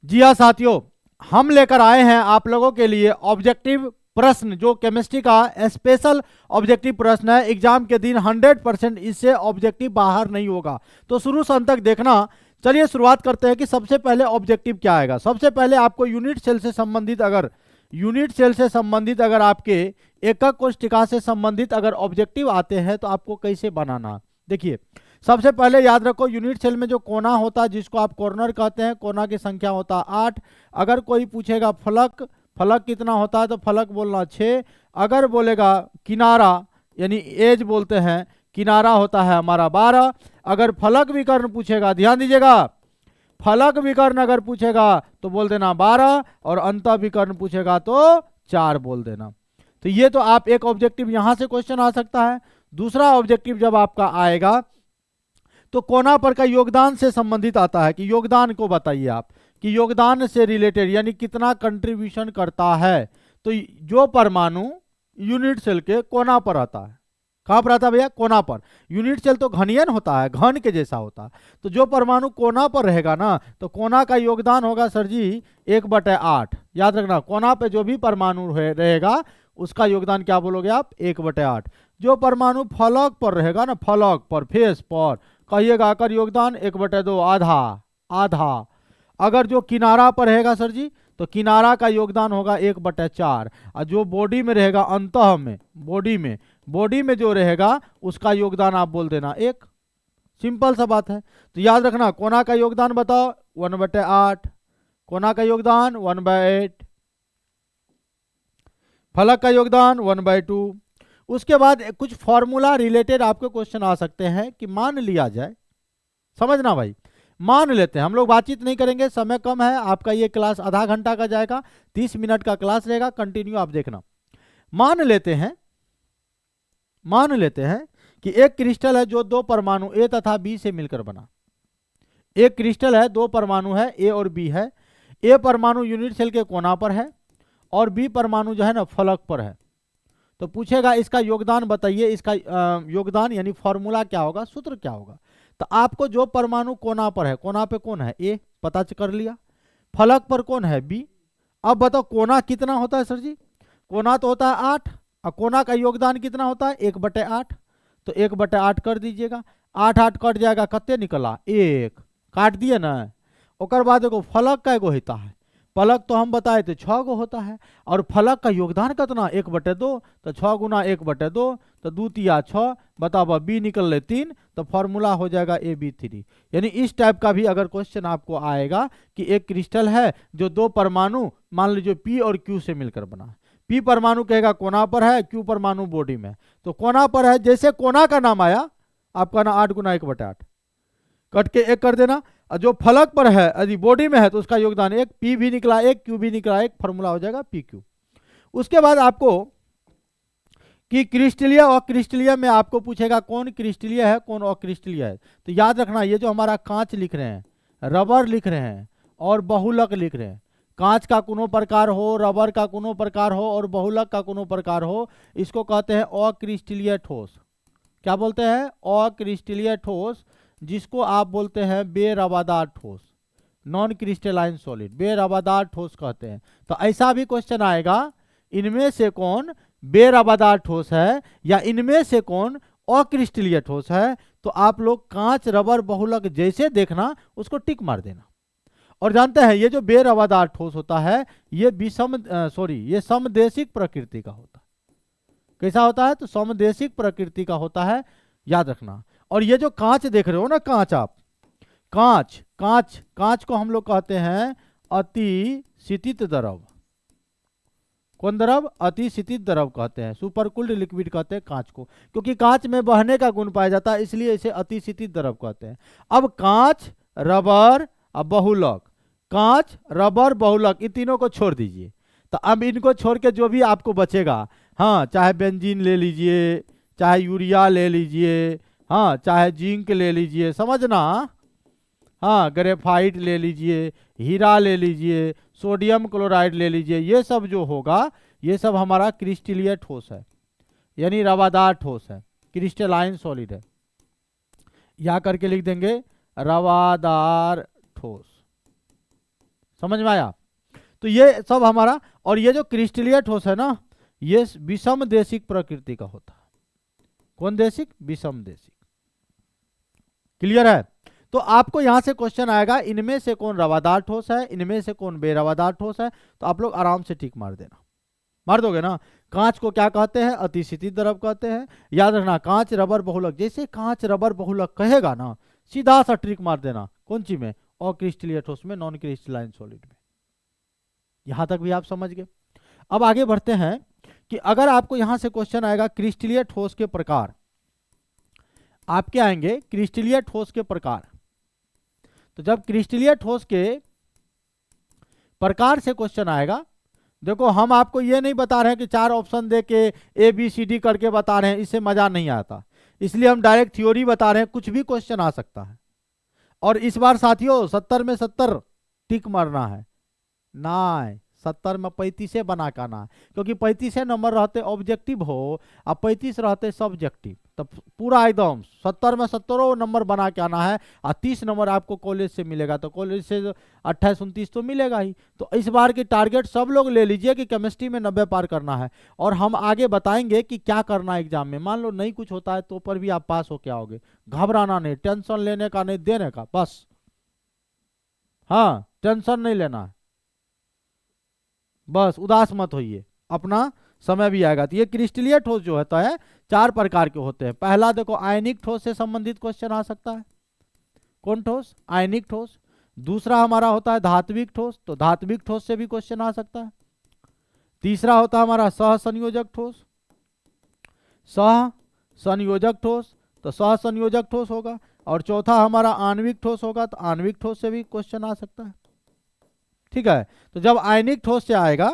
जी हाँ साथियों, हम लेकर आए हैं आप लोगों के लिए ऑब्जेक्टिव प्रश्न, जो केमिस्ट्री का स्पेशल ऑब्जेक्टिव प्रश्न है। एग्जाम के दिन 100% इससे ऑब्जेक्टिव बाहर नहीं होगा, तो शुरू से अंत तक देखना। चलिए शुरुआत करते हैं कि सबसे पहले ऑब्जेक्टिव क्या आएगा। सबसे पहले आपको यूनिट सेल से संबंधित अगर आपके एकक कोशिका से संबंधित अगर ऑब्जेक्टिव आते हैं तो आपको कैसे बनाना। देखिए, सबसे पहले याद रखो, यूनिट सेल में जो कोना होता है, जिसको आप कॉर्नर कहते हैं, कोना की संख्या होता है 8। अगर कोई पूछेगा फलक कितना होता है तो फलक बोलना 6। अगर बोलेगा किनारा यानी एज बोलते हैं, किनारा होता है हमारा 12। अगर फलक विकर्ण पूछेगा, ध्यान दीजिएगा, फलक विकर्ण अगर पूछेगा तो बोल देना 12, और अंत विकर्ण पूछेगा तो 4 बोल देना। तो ये तो आप एक ऑब्जेक्टिव यहां से क्वेश्चन आ सकता है। दूसरा ऑब्जेक्टिव जब आपका आएगा तो कोना पर का योगदान से संबंधित आता है कि योगदान को बताइए आप, कि योगदान से रिलेटेड यानी कितना कंट्रीब्यूशन करता है। तो जो परमाणु यूनिट सेल के कोना पर आता है, कहां पर आता है भैया? कोना पर। यूनिट सेल तो घनियन होता है, घन के जैसा होता है। तो जो परमाणु कोना पर रहेगा ना, तो कोना का योगदान होगा सर जी 1/8। याद रखना, कोना पे जो भी परमाणु रहेगा उसका योगदान क्या बोलोगे आप? 1/8। जो परमाणु फलक पर रहेगा ना, फलक पर, फेस पर, कहिएगा अकर योगदान 1/2, आधा। अगर जो किनारा पर रहेगा सर जी, तो किनारा का योगदान होगा 1/4। और जो बॉडी में रहेगा, अंतः में, बॉडी में जो रहेगा उसका योगदान आप बोल देना 1। सिंपल सा बात है। तो याद रखना, कोना का योगदान बताओ 1/8, कोना का योगदान 1/8, फलक का योगदान 1/2। उसके बाद कुछ फॉर्मूला रिलेटेड आपके क्वेश्चन आ सकते हैं कि मान लिया जाए, समझना भाई, मान लेते हैं, हम लोग बातचीत नहीं करेंगे, समय कम है, आपका ये क्लास आधा घंटा का जाएगा, 30 मिनट का क्लास रहेगा, कंटिन्यू आप देखना। मान लेते हैं कि एक क्रिस्टल है जो 2 परमाणु ए तथा बी से मिलकर बना। एक क्रिस्टल है, 2 परमाणु है, ए और बी है। ए परमाणु यूनिट सेल के कोना पर है और बी परमाणु जो है ना फलक पर है। तो पूछेगा इसका योगदान बताइए, इसका योगदान यानी फॉर्मूला क्या होगा, सूत्र क्या होगा। तो आपको जो परमाणु कोना पर है, कोना पे कौन है? ए, पता कर लिया। फलक पर कौन है? बी। अब बताओ कोना कितना होता है सर जी? कोना तो होता है 8, और कोना का योगदान कितना होता है? 1/8। तो 1/8 कर दीजिएगा, 8 कट जाएगा, कत्ते निकला? 1, काट दिए ना। ओकर बाद एगो फलक का एगो होता है, फलक तो हम बताए थे 6 गो होता है, और फलक का योगदान कितना? 1/2। तो 6 गुना 1/2 तो 2 तिया 6, बताओ बी निकल ले 3, तो फॉर्मूला हो जाएगा AB3। यानी इस टाइप का भी अगर क्वेश्चन आपको आएगा कि एक क्रिस्टल है जो 2 परमाणु मान लीजिए P और Q से मिलकर बना। P परमाणु कहेगा कोना पर है, Q परमाणु बॉडी में। तो कोना पर है, जैसे कोना का नाम आया आपका ना 8 गुना 1/8, कट के 1 कर देना। और जो फलक पर है यदि बॉडी में है तो उसका योगदान 1, P भी निकला 1, Q भी निकला 1, फॉर्मूला हो जाएगा PQ। उसके बाद आपको कि क्रिस्टलीय और क्रिस्टलीय में आपको पूछेगा कौन क्रिस्टलीय है कौन अक्रिस्टलीय है। तो याद रखना, ये जो हमारा कांच लिख रहे हैं, रबर लिख रहे हैं और बहुलक लिख रहे हैं, कांच का कोनो प्रकार हो, रबर का कोनो प्रकार हो और बहुलक का कोनो प्रकार हो, इसको कहते हैं अक्रिस्टलीय ठोस। क्या बोलते हैं? अक्रिस्टलीय ठोस, जिसको आप बोलते हैं बेरवादार ठोस, नॉन क्रिस्टलाइन सॉलिड, बेरवादार ठोस कहते हैं। तो ऐसा भी क्वेश्चन आएगा, इनमें से कौन बेरवादार ठोस है या इनमें से कौन अक्रिस्टलीय ठोस है। तो आप लोग कांच, रबर, बहुलक जैसे देखना उसको टिक मार देना। और जानते हैं ये जो बेरवादार ठोस होता है ये समदेशिक प्रकृति का होता है। कैसा होता है? तो समदेशिक प्रकृति का होता है, याद रखना। और ये जो कांच देख रहे हो ना, कांच, आप कांच को हम लोग कहते हैं अतिशीतित द्रव। कौन द्रव? अतिशीतित द्रव कहते हैं, सुपर कूल्ड लिक्विड कहते हैं कांच को, क्योंकि कांच में बहने का गुण पाया जाता है, इसलिए इसे अतिशीतित द्रव कहते हैं। अब कांच, रबर और बहुलक, कांच, रबर, बहुलक, इन तीनों को छोड़ दीजिए। तो अब इनको छोड़ के जो भी आपको बचेगा, हाँ, चाहे बेंजीन ले लीजिए, चाहे यूरिया ले लीजिए, हाँ, चाहे जिंक ले लीजिए, समझना, हाँ, ग्रेफाइट ले लीजिए, हीरा ले लीजिए, सोडियम क्लोराइड ले लीजिए, ये सब जो होगा ये सब हमारा क्रिस्टलीय ठोस है, यानी रवादार ठोस है, क्रिस्टलाइन सॉलिड है। या करके लिख देंगे रवादार ठोस, समझ में आया? तो ये सब हमारा, और ये जो क्रिस्टलीय ठोस है ना, ये विषम देशिक प्रकृति का होता है। कौन देशिक? विषम देशिक। क्लियर है? तो आपको यहां से क्वेश्चन आएगा, इनमें से कौन रवादार ठोस है, इनमें से कौन बेरवादार ठोस है, तो आप लोग आराम से टिक मार देना। मार दोगे ना? कांच को क्या कहते हैं? अतिशीतित द्रव कहते हैं। याद रखना, कांच रबर बहुलक, जैसे कांच रबर बहुलक कहेगा ना, सीधा सा ट्रिक मार देना। कौन सी में? अक्रिस्टलीय ठोस में, नॉन क्रिस्टलाइन सॉलिड में। यहां तक भी आप समझ गए। अब आगे बढ़ते हैं कि अगर आपको यहां से क्वेश्चन आएगा क्रिस्टलीय ठोस के प्रकार, आपके आएंगे क्रिस्टलीय ठोस के प्रकार। तो जब क्रिस्टलीय ठोस के प्रकार से क्वेश्चन आएगा, देखो हम आपको ये नहीं बता रहे हैं कि 4 ऑप्शन दे के ABCD करके बता रहे हैं, इससे मजा नहीं आता, इसलिए हम डायरेक्ट थ्योरी बता रहे हैं, कुछ भी क्वेश्चन आ सकता है। और इस बार साथियों 70 में 70 टिक मारना है ना, 70 में 35 बना के आना है, क्योंकि 35 नंबर रहते ऑब्जेक्टिव हो और 35 रहते सब्जेक्टिव, तब पूरा एकदम 70 में 70 नंबर बना के आना है। और 30 नंबर आपको कॉलेज से मिलेगा, तो कॉलेज से 28-29 तो मिलेगा ही। तो इस बार की टारगेट सब लोग ले लीजिए कि केमिस्ट्री में 90 पार करना है, और हम आगे बताएंगे कि क्या करना है एग्जाम में। मान लो नहीं कुछ होता है तो पर भी आप पास हो के आओगे, घबराना नहीं, टेंशन लेने का नहीं, देने का बस। हाँ, टेंशन नहीं लेना है, बस उदास मत होइए, अपना समय भी आएगा। तो ये क्रिस्टलीय ठोस जो होता है 4 प्रकार के होते हैं। पहला देखो, आयनिक ठोस से संबंधित क्वेश्चन आ सकता है। कौन ठोस? आयनिक ठोस। दूसरा हमारा होता है धात्विक ठोस, तो धात्विक ठोस से भी क्वेश्चन आ सकता है। तीसरा होता है हमारा सहसंयोजक ठोस, सहसंयोजक ठोस, तो सहसंयोजक ठोस होगा। और चौथा हमारा आणविक ठोस होगा, तो आणविक ठोस से भी क्वेश्चन आ सकता है। ठीक है? तो जब आयनिक ठोस से आएगा,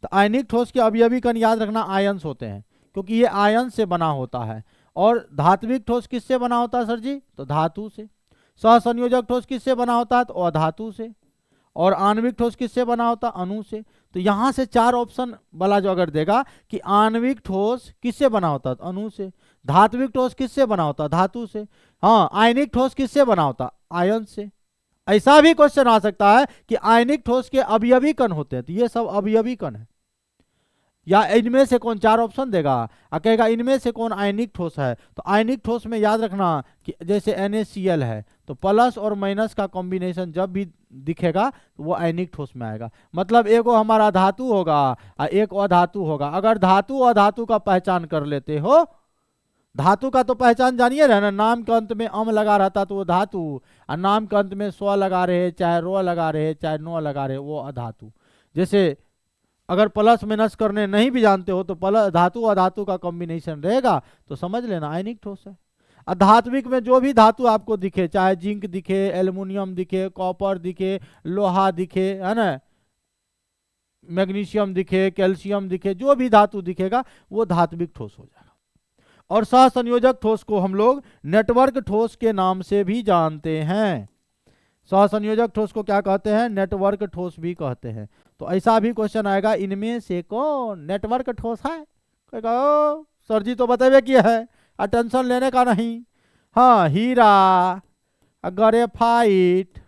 तो आयनिक ठोस के अवयवी कण याद रखना आयंस होते हैं, क्योंकि ये आयन से बना होता है। और धात्विक ठोस किससे बना होता है सर जी? तो धातु से। सहसंयोजक ठोस किससे बना होता है? तो अधातु से। और आणविक ठोस किससे बना होता है? अणु से। तो यहां से 4 ऑप्शन वाला जो अगर देगा कि आणविक ठोस किससे बना होता है? अणु से। धात्विक ठोस किससे बना होता है? धातु से। हाँ, आयनिक ठोस किससे बना होता? आयन से। ऐसा भी क्वेश्चन आ सकता है कि आयनिक ठोस के अवयवी कण होते हैं, तो ये सब अवयवी कण है, या इनमें से कौन? 4 ऑप्शन देगा और कहेगा इनमें से कौन आयनिक ठोस है। तो आयनिक ठोस में याद रखना कि जैसे NaCl है, तो प्लस और माइनस का कॉम्बिनेशन जब भी दिखेगा तो वो आयनिक ठोस में आएगा। मतलब एक हमारा धातु होगा और एक अधातु होगा। अगर धातु अधातु का पहचान कर लेते हो, धातु का तो पहचान जानिए रहे ना, नाम के अंत में अम लगा रहता तो वो धातु, और नाम के अंत में स्व लगा रहे, चाहे रो लगा रहे, चाहे नो लगा रहे, वो अधातु। जैसे अगर प्लस माइनस करने नहीं भी जानते हो तो प्लस धातु अधातु का कॉम्बिनेशन रहेगा, तो समझ लेना आयनिक ठोस है। अधात्विक में जो भी धातु आपको दिखे, चाहे जिंक दिखे, एल्युमिनियम दिखे, कॉपर दिखे, लोहा दिखे, है ना, मैग्नीशियम दिखे, कैल्शियम दिखे, जो भी धातु दिखेगा वो धात्विक ठोस हो जाएगा। और सहसंयोजक ठोस को हम लोग नेटवर्क ठोस के नाम से भी जानते हैं। सहसंयोजक ठोस को क्या कहते हैं? नेटवर्क ठोस भी कहते हैं। तो ऐसा भी क्वेश्चन आएगा, इनमें से कौन नेटवर्क ठोस है? कहेगा सर जी तो बताइए किया है, अटेंशन लेने का नहीं। हाँ, हीरा, ग्रेफाइट,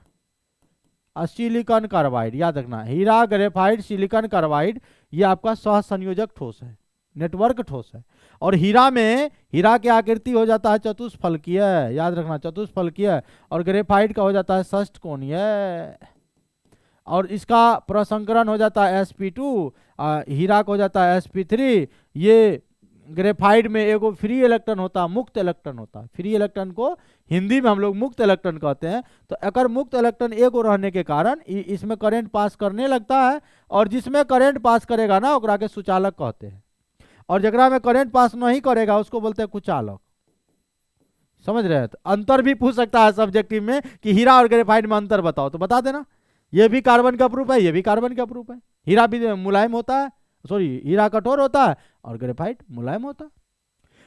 सिलिकॉन कार्बाइड, याद रखना, हीरा, ग्रेफाइट, सिलिकॉन कार्बाइड, ये आपका सहसंयोजक ठोस है, नेटवर्क ठोस है। और हीरा में, हीरा की आकृति हो जाता है चतुष्फलकीय, याद रखना चतुष्फलकीय, और ग्रेफाइट का हो जाता है षष्ठकोणीय, और इसका प्रसंकरण हो जाता है sp2, हीरा को हो जाता है sp3। ये ग्रेफाइट में एगो फ्री इलेक्ट्रॉन होता है, मुक्त इलेक्ट्रॉन होता है। फ्री इलेक्ट्रॉन को हिंदी में हम लोग मुक्त इलेक्ट्रॉन कहते हैं। तो अगर मुक्त इलेक्ट्रॉन एगो रहने के कारण इसमें करंट पास करने लगता है, और जिसमें करंट पास करेगा ना ओकरा के सुचालक कहते हैं, और जगरा में करंट पास नहीं करेगा उसको बोलते हैं कुचालक। समझ रहे हैं? तो अंतर भी पूछ सकता है सब्जेक्टिव में कि हीरा और ग्रेफाइट में अंतर बताओ, तो बता देना। ये भी कार्बन का प्रूफ है, ये भी कार्बन का प्रूफ है। हीरा भी मुलायम होता है, सॉरी हीरा कठोर होता है और ग्रेफाइट मुलायम होता है।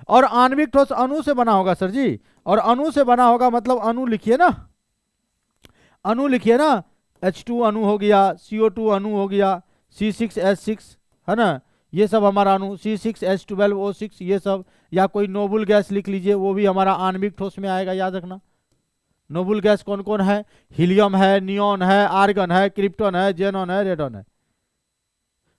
और आणविक ठोस अणु से बना होगा सर जी, और अणु से बना होगा मतलब अणु लिखिए ना, अणु लिखिए ना, H2 अणु हो गया, CO2 अणु हो गया, C6H6, है ना, ये सब हमारा अणु, C6H12O6, ये सब, या कोई नोबल गैस लिख लीजिए, वो भी हमारा आणविक ठोस में आएगा, याद रखना। नोबल गैस कौन कौन है? हीलियम है, नियॉन है, आर्गन है, क्रिप्टन है, जेनॉन है, रेडॉन है।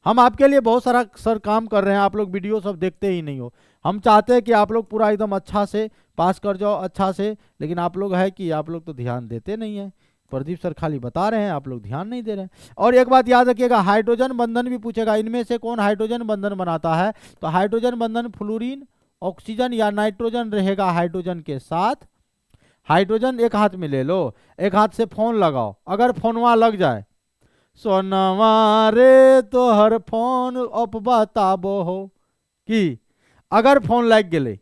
हम आपके लिए बहुत सारा सर काम कर रहे हैं, आप लोग वीडियो सब देखते ही नहीं हो। हम चाहते हैं कि आप लोग पूरा एकदम अच्छा से पास कर जाओ अच्छा से, लेकिन आप लोग है कि आप लोग तो ध्यान देते नहीं है। प्रदीप सर खाली बता रहे हैं, आप लोग ध्यान नहीं दे रहे हैं। और एक बात याद रखिएगा, हाइड्रोजन बंधन भी पूछेगा, इनमें से कौन हाइड्रोजन बंधन बनाता है? तो हाइड्रोजन बंधन फ्लोरीन, ऑक्सीजन या नाइट्रोजन रहेगा हाइड्रोजन के साथ। हाइड्रोजन एक हाथ में ले लो, एक हाथ से फोन लगाओ, अगर फोनवा लग जाए, सोनवा रे तो हर फोन अप बताबो हो, कि अगर फोन लग गए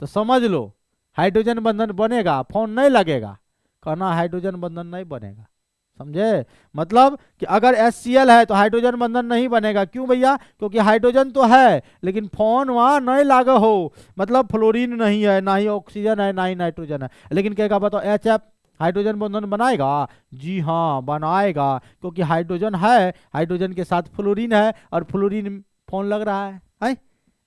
तो समझ लो हाइड्रोजन बंधन बनेगा, फोन नहीं लगेगा, कहना हाइड्रोजन बंधन नहीं बनेगा। समझे? मतलब कि अगर HCl है तो हाइड्रोजन बंधन नहीं बनेगा। क्यों भैया? क्योंकि हाइड्रोजन तो है लेकिन फोन वहां नहीं लागे हो, मतलब फ्लोरीन नहीं है, ना ही ऑक्सीजन है, ना ही नाइट्रोजन है। लेकिन क्या बताओ, HF हाइड्रोजन बंधन बनाएगा? जी हाँ बनाएगा, क्योंकि हाइड्रोजन है, हाइड्रोजन के साथ फ्लोरीन है और फ्लोरीन फोन लग रहा है?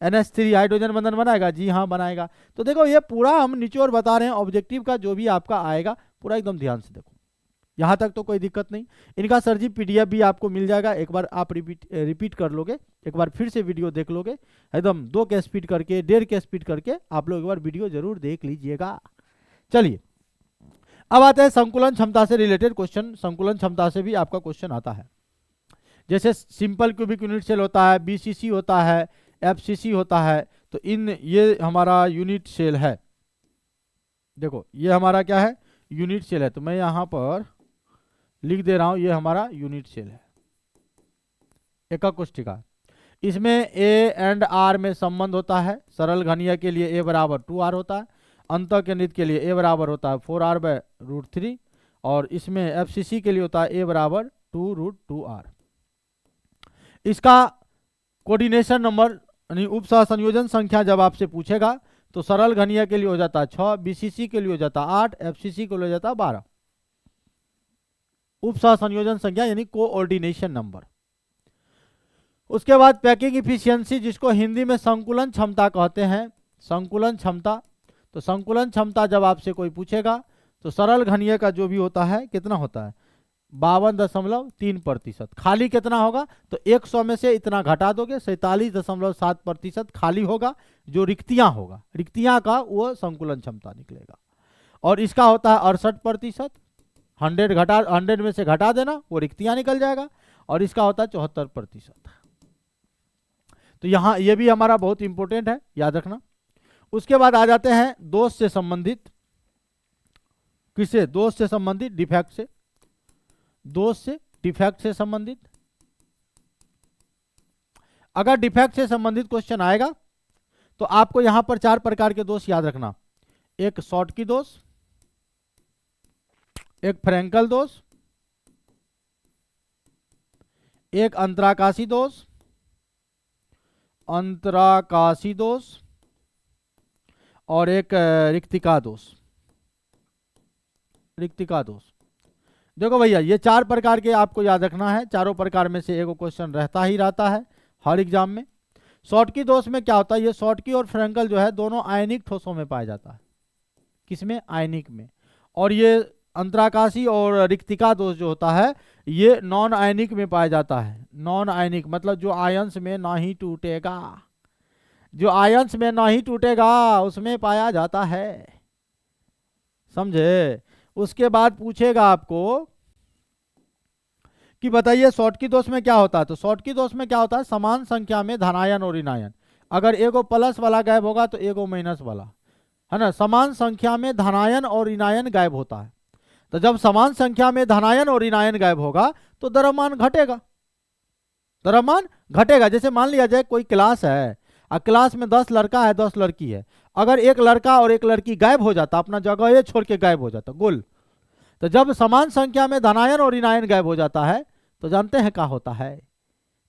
NH3 हाइड्रोजन बंधन बनाएगा? जी हाँ बनाएगा। तो देखो ये पूरा हम निचोड़ बता रहे हैं, ऑब्जेक्टिव का जो भी आपका आएगा पूरा एकदम ध्यान से देखो, यहाँ तक तो कोई दिक्कत नहीं। इनका सर जी PDF भी आपको मिल जाएगा, एक बार आप रिपीट कर लोगे, एक बार फिर से वीडियो देख लोगे, एकदम 2 के स्पीड करके 1.5 के स्पीड करके आप लोग एक बार वीडियो जरूर देख लीजिएगा। चलिए अब आते हैं संकुलन क्षमता से रिलेटेड क्वेश्चन। संकुलन क्षमता से भी आपका क्वेश्चन आता है, जैसे सिंपल क्यूबिक यूनिट सेल होता है, BCC होता है, FCC होता है। तो ये हमारा यूनिट सेल है, देखो ये हमारा क्या है? यूनिट सेल है। तो मैं यहां पर लिख दे रहा हूं, ये हमारा यूनिट सेल है, एकक कोष्ठिका। इसमें A एंड R में संबंध होता है। सरल घनीय के लिए A बराबर 2R होता है, अंतःकेंद्रित के लिए A बराबर होता है 4R/√3, और इसमें FCC के लिए होता है A बराबर 2√2R। इसका कोऑर्डिनेशन नंबर यानी उप संयोजन संख्या जब आपसे पूछेगा तो सरल घनीय के लिए हो जाता है 6, BCC के लिए हो जाता है 8, FCC के लिए हो जाता है 12। उप संयोजन संख्या यानी कोऑर्डिनेशन नंबर। उसके बाद पैकिंग इफिशियंसी, जिसको हिंदी में संकुलन क्षमता कहते हैं, संकुलन क्षमता। तो संकुलन क्षमता जब आपसे कोई पूछेगा तो सरल घनीय का जो भी होता है कितना होता है? 52.3%। खाली कितना होगा? तो 100 में से इतना घटा दोगे, 47.7% खाली होगा, जो रिक्तियां होगा, रिक्तियां का वो संकुलन क्षमता निकलेगा। और इसका होता है 68%, 100 में से घटा देना, वो रिक्तियां निकल जाएगा। और इसका होता है 74%। तो यहाँ ये भी हमारा बहुत इंपॉर्टेंट है, याद रखना। उसके बाद आ जाते हैं दोष से संबंधित। किससे? दोष से संबंधित, डिफेक्ट से, दोष से डिफेक्ट से संबंधित। अगर डिफेक्ट से संबंधित क्वेश्चन आएगा तो आपको यहां पर 4 प्रकार के दोष याद रखना। एक शॉर्टकी दोष, एक फ्रैंकल दोष, एक अंतराकाशी दोष, अंतराकाशी दोष, और एक रिक्तिका दोष, रिक्तिका दोष। देखो भैया ये 4 प्रकार के आपको याद रखना है, चारों प्रकार में से एक क्वेश्चन रहता है हर एग्जाम में। शॉर्टकी दोष में क्या होता है? ये शॉर्टकी और फ्रैंकल जो है दोनों आयनिक ठोसों में पाया जाता है। किसमें? आयनिक में। और ये अंतराकाशी और रिक्तिका दोष जो होता है ये नॉन आयनिक में पाया जाता है। नॉन आयनिक मतलब जो आयंस में ना ही टूटेगा, जो आयंस में ना ही टूटेगा उसमें पाया जाता है, समझे? उसके बाद पूछेगा आपको कि बताइए शॉर्टकी दोष में क्या होता है। तो शॉर्टकी दोष में क्या होता है? समान संख्या में धनायन और ऋणायन, अगर एगो प्लस वाला गायब होगा तो एगो माइनस वाला, है ना? समान संख्या में धनायन और ऋणायन गायब होता है। तो जब समान संख्या में धनायन और ऋणायन गायब होगा तो द्रव्यमान घटेगा, द्रव्यमान घटेगा। जैसे मान लिया जाए कोई क्लास है और क्लास में 10 लड़का है 10 लड़की है, अगर एक लड़का और एक लड़की गायब हो जाता, अपना जगह ये छोड़ के गायब हो जाता गोल, तो जब समान संख्या में धनायन और ऋणायन गायब हो जाता है तो जानते हैं क्या होता है?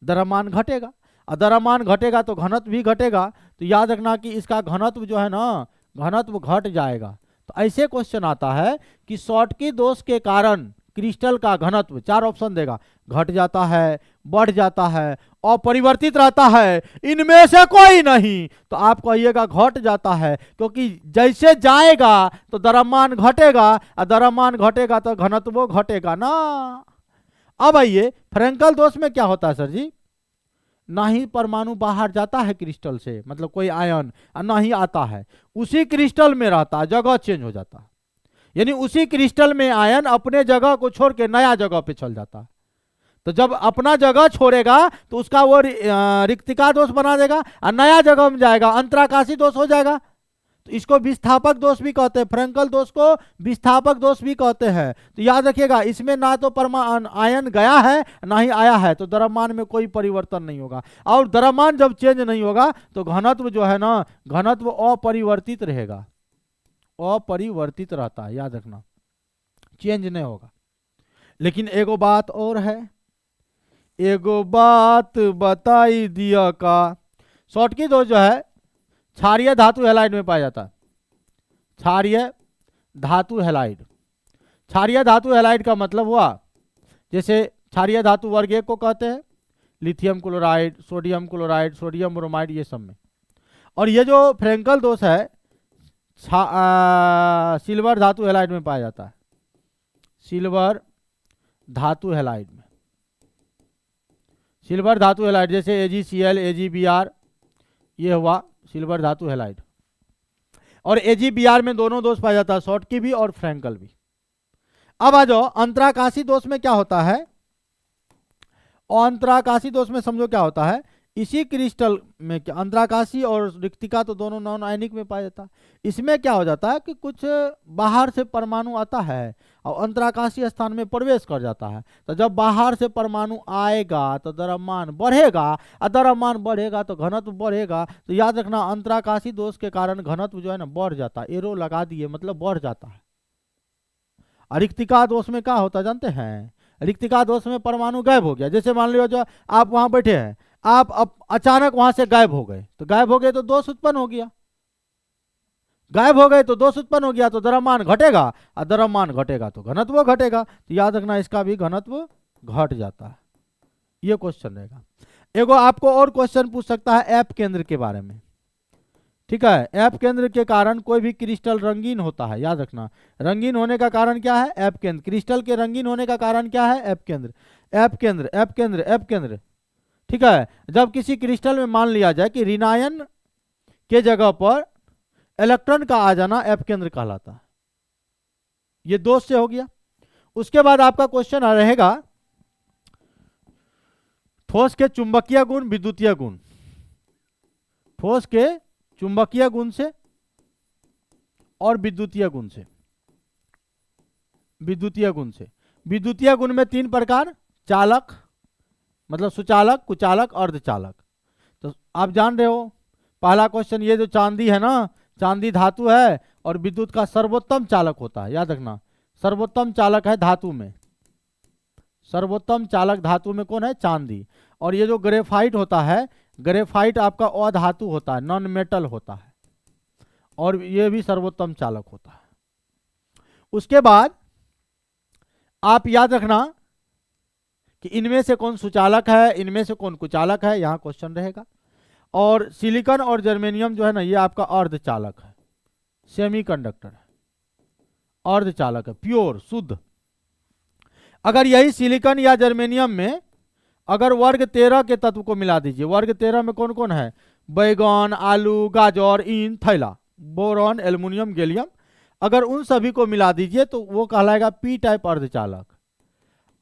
द्रव्यमान घटेगा। और द्रव्यमान घटेगा तो घनत्व भी घटेगा। तो याद रखना कि इसका घनत्व जो है ना, घनत्व घट जाएगा। तो ऐसे क्वेश्चन आता है कि शॉर्टकी दोष के कारण क्रिस्टल का घनत्व 4 ऑप्शन देगा, घट जाता है, बढ़ जाता है, अपरिवर्तित रहता है, इनमें से कोई नहीं, तो आप कहिएगा घट जाता है, क्योंकि जैसे जाएगा तो द्रव्यमान घटेगा, और द्रव्यमान घटेगा तो घनत्व घटेगा ना। अब आइए, फ्रेंकल दोष में क्या होता है सर जी, ना ही परमाणु बाहर जाता है क्रिस्टल से, मतलब कोई आयन, ना ही आता है, उसी क्रिस्टल में रहता है, जगह चेंज हो जाता है, यानी उसी क्रिस्टल में आयन अपने जगह को छोड़ के नया जगह पे चल जाता है। तो जब अपना जगह छोड़ेगा तो उसका वो रिक्तिका दोष बना देगा, और नया जगह में जाएगा, अंतराकाशी दोष हो जाएगा। तो इसको विस्थापक दोष भी कहते हैं, फ्रेंकल दोष को विस्थापक दोष भी कहते हैं। तो याद रखिएगा, इसमें ना तो परमाणु आयन गया है ना ही आया है, तो द्रव्यमान में कोई परिवर्तन नहीं होगा, और द्रव्यमान जब चेंज नहीं होगा तो घनत्व जो है ना, घनत्व अपरिवर्तित रहेगा, अपरिवर्तित रहता है, याद रखना, चेंज नहीं होगा। लेकिन एगो बात और है, एगो बात बताई दिया का, शॉर्टकी दोष जो है क्षारीय धातु हैलाइड में पाया जाता है, क्षारीय धातु हैलाइड। क्षारीय धातु हैलाइड का मतलब हुआ, जैसे क्षारीय धातु वर्ग 1 को कहते हैं lithium chloride, sodium chloride, sodium bromide, ये सब में। और ये जो फ्रेंकल दोष है सिल्वर धातु हैलाइड में पाया जाता है, सिल्वर धातु हैलाइड में, सिल्वर धातु हैलाइड, जैसे AgCl, AgBr, ये हुआ सिल्वर धातु हैलाइड। और AgBr में दोनों दोष पाया जाता है, शॉर्टकी भी और फ्रेंकल भी। अब आ जाओ अंतराकाशी दोष में क्या होता है, और अंतराकाशी दोष में समझो क्या होता है, इसी क्रिस्टल में क्या, अंतराकाशी और रिक्तिका तो दोनों नॉन आयनिक में पाया जाता है। इसमें क्या हो जाता है कि कुछ बाहर से परमाणु आता है और अंतराकाशी स्थान में प्रवेश कर जाता है। तो जब बाहर से परमाणु आएगा तो द्रव्यमान बढ़ेगा, और द्रव्यमान बढ़ेगा तो घनत्व बढ़ेगा। तो याद रखना, अंतराकाशी दोष के कारण घनत्व जो है ना बढ़ जाता है, एरो लगा दिए, मतलब बढ़ जाता है। और रिक्तिका दोष में क्या होता है जानते हैं, रिक्तिका दोष में परमाणु गायब हो गया, जैसे मान लो जो आप वहां बैठे हैं, आप अचानक वहां से गायब हो गए, तो गायब हो गए तो दोष उत्पन्न हो गया, गायब हो गए तो दोष उत्पन्न हो गया, तो द्रव्यमान घटेगा, और द्रव्यमान घटेगा तो घनत्व घटेगा। तो याद रखना, इसका भी घनत्व घट जाता है, ये क्वेश्चन रहेगा। एगो आपको और क्वेश्चन पूछ सकता है एफ केंद्र के बारे में, ठीक है। एफ केंद्र के कारण कोई भी क्रिस्टल रंगीन होता है, याद रखना, रंगीन होने का कारण क्या है, एफ केंद्र। क्रिस्टल के रंगीन होने का कारण क्या है, एफ केंद्र, एफ केंद्र, एफ केंद्र, एफ केंद्र, ठीक है। जब किसी क्रिस्टल में मान लिया जाए कि ऋणायन के जगह पर इलेक्ट्रॉन का आ जाना एफ केंद्र कहलाता है, ये दोष से हो गया। उसके बाद आपका क्वेश्चन रहेगा ठोस के चुंबकीय गुण, विद्युतीय गुण, ठोस के चुंबकीय गुण से और विद्युतीय गुण से, विद्युतीय गुण से। विद्युतीय गुण में 3 प्रकार, चालक मतलब सुचालक, कुचालक, अर्धचालक। तो आप जान रहे हो, पहला क्वेश्चन, ये जो चांदी है ना, चांदी धातु है और विद्युत का सर्वोत्तम चालक होता है, याद रखना, सर्वोत्तम चालक है धातु में, सर्वोत्तम चालक धातु में कौन है, चांदी। और ये जो ग्रेफाइट होता है, ग्रेफाइट आपका अधातु होता है, नॉन मेटल होता है, और ये भी सर्वोत्तम चालक होता है। उसके बाद आप याद रखना कि इनमें से कौन सुचालक है, इनमें से कौन कुचालक है, यहां क्वेश्चन रहेगा। और सिलिकॉन और जर्मेनियम जो है ना, ये आपका अर्धचालक है, सेमीकंडक्टर है, अर्धचालक है, प्योर शुद्ध। अगर यही सिलिकॉन या जर्मेनियम में अगर वर्ग 13 के तत्व को मिला दीजिए, वर्ग 13 में कौन कौन है, बैगन, आलू, गाजर, ईंट, थैला, बोरॉन, एल्युमिनियम, गैलियम, अगर उन सभी को मिला दीजिए तो वो कहलाएगा पी टाइप अर्धचालक।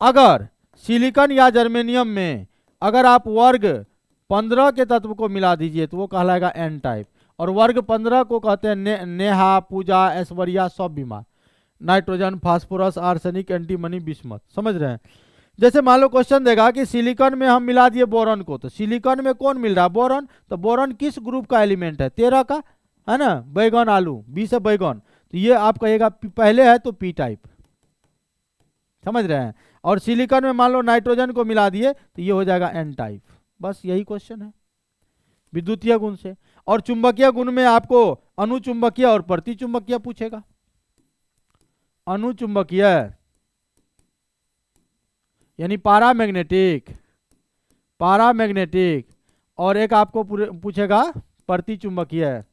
अगर सिलिकॉन या जर्मेनियम में अगर आप वर्ग 15 के तत्व को मिला दीजिए तो वो कहलाएगा एन टाइप। और वर्ग 15 को कहते हैं नेहा, पूजा, ऐश्वर्या, सब बीमार, nitrogen, phosphorus, arsenic, antimony, bismuth. समझ रहे हैं। जैसे मान लो क्वेश्चन देगा कि सिलिकॉन में हम मिला दिए बोरॉन को, तो सिलिकॉन में कौन मिल रहा है, बोरॉन। तो बोरॉन किस ग्रुप का एलिमेंट है, 13 का, है ना। बैगन, आलू, 20 है बैगन, तो ये आप कहिएगा पहले है तो पी टाइप, समझ रहे हैं। और सिलिकॉन में मान लो नाइट्रोजन को मिला दिए तो ये हो जाएगा एन टाइप। बस यही क्वेश्चन है विद्युतीय गुण से। और चुंबकीय गुण में आपको अनुचुंबकीय और प्रतिचुंबकीय पूछेगा। अनुचुंबकीय यानी पारामैग्नेटिक, पारामैग्नेटिक, और एक आपको पूछेगा प्रतिचुंबकीय,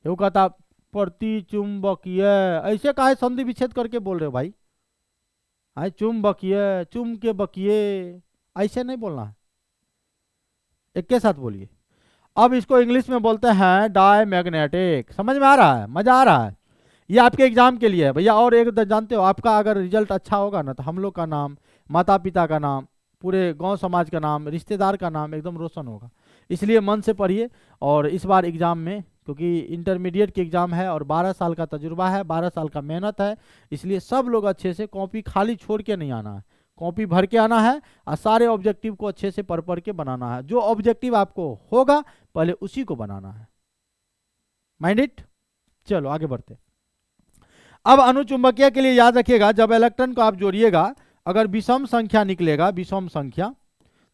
वो कहता प्रतिचुंबकीय। ऐसे काहे संधि विच्छेद करके बोल रहे हो भाई? आए चुंबकीय, चुम के बकीय, ऐसे नहीं बोलना है, एक के साथ बोलिए। अब इसको इंग्लिश में बोलते हैं डायमैग्नेटिक। समझ में आ रहा है? मजा आ रहा है? ये आपके एग्जाम के लिए है भैया। और एक जानते हो, आपका अगर रिजल्ट अच्छा होगा ना तो हम लोग का नाम, माता पिता का नाम, पूरे गांव समाज का नाम, रिश्तेदार का नाम एकदम रोशन होगा। इसलिए मन से पढ़िए। और इस बार एग्जाम में, क्योंकि इंटरमीडिएट की एग्जाम है और 12 साल का तजुर्बा है, 12 साल का मेहनत है, इसलिए सब लोग अच्छे से कॉपी खाली छोड़ के नहीं आना है, कॉपी भर के आना है और सारे ऑब्जेक्टिव को अच्छे से पढ़ के बनाना है। जो ऑब्जेक्टिव आपको होगा पहले उसी को बनाना है। Mind it. चलो आगे बढ़ते। अब अनुचुंबकीय के लिए याद रखिएगा, जब इलेक्ट्रॉन को आप जोड़िएगा, अगर विषम संख्या निकलेगा, विषम संख्या,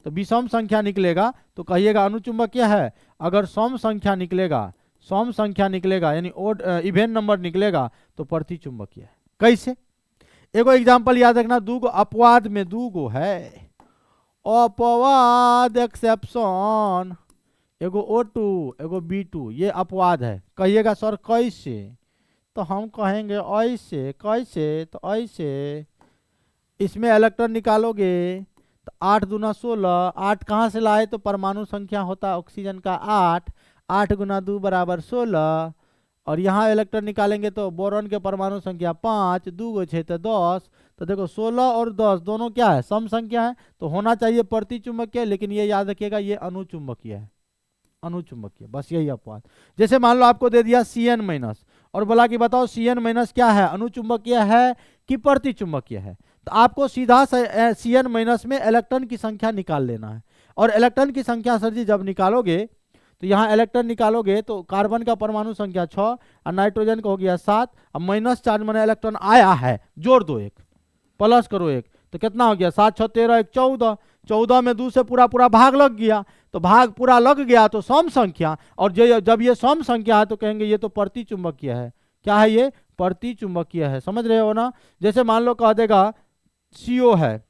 तो विषम संख्या निकलेगा तो कहिएगा अनुचुंबकीय है। अगर सम संख्या निकलेगा, सम संख्या निकलेगा यानी ओड इवेन नंबर निकलेगा तो प्रतिचुंबकीय है। कैसे? एगो एग्जांपल याद रखना, दूगो अपवाद में दूगो है, अपवाद एक्सेप्शन, एगो O2 एगो B2, ये अपवाद है। कहिएगा सर कैसे? तो हम कहेंगे ऐसे। कैसे? तो ऐसे। इसमें इलेक्ट्रॉन निकालोगे तो 8 दूना 16, 8 कहाँ से लाए? तो परमाणु संख्या होता है ऑक्सीजन का 8, 8 गुना 2 बराबर 16। और यहाँ इलेक्ट्रॉन निकालेंगे तो बोरॉन के परमाणु संख्या 5, 2 गो 6 तो 10। तो देखो 16 और 10 दोनों क्या है? सम संख्या है, तो होना चाहिए प्रतिचुंबकीय, लेकिन ये याद रखिएगा ये अनुचुंबकीय है। अनुचुंबकीय, बस यही अपवाद। जैसे मान लो आपको दे दिया Cn- और बोला कि बताओ Cn- क्या है, अनुचुंबकीय है कि प्रतिचुंबकीय है? तो आपको सीधा Cn- में इलेक्ट्रॉन की संख्या निकाल लेना है। और इलेक्ट्रॉन की संख्या सर जी जब निकालोगे तो यहाँ इलेक्ट्रॉन निकालोगे तो कार्बन का परमाणु संख्या 6 और नाइट्रोजन का हो गया 7, अब माइनस चार्ज माने इलेक्ट्रॉन आया है, जोड़ दो 1, प्लस करो 1, तो कितना हो गया? 7 6 13 1 14, 14 में 2 से पूरा पूरा भाग लग गया, तो भाग पूरा लग गया तो सम संख्या। और जब ये सम संख्या है तो कहेंगे ये तो प्रतिचुंबकीय है। क्या है ये? प्रतिचुंबकीय है। समझ रहे हो ना? जैसे मान लो कह देगा CO है,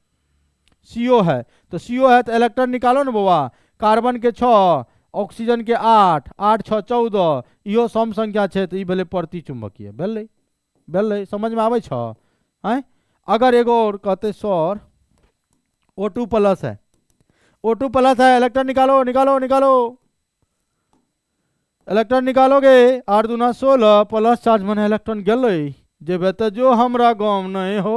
CO है, तो CO है तो इलेक्ट्रॉन निकालो ना बाबा, कार्बन के 6, ऑक्सीजन के 8, 8 6 14, इहो सम संख्या है तो ई भेले प्रतिचुंबकीय। भेलै समझ में आवे छ? हैं? अगर एगो और कहते सर O2 प्लस है, O2 प्लस है, इलेक्ट्रॉन निकालो निकालो निकालो, इलेक्ट्रॉन निकालोगे 8 दूना 16, प्लस चार्ज माने इलेक्ट्रॉन गेलै, जेबे तो जो हमरा गम नहीं हो,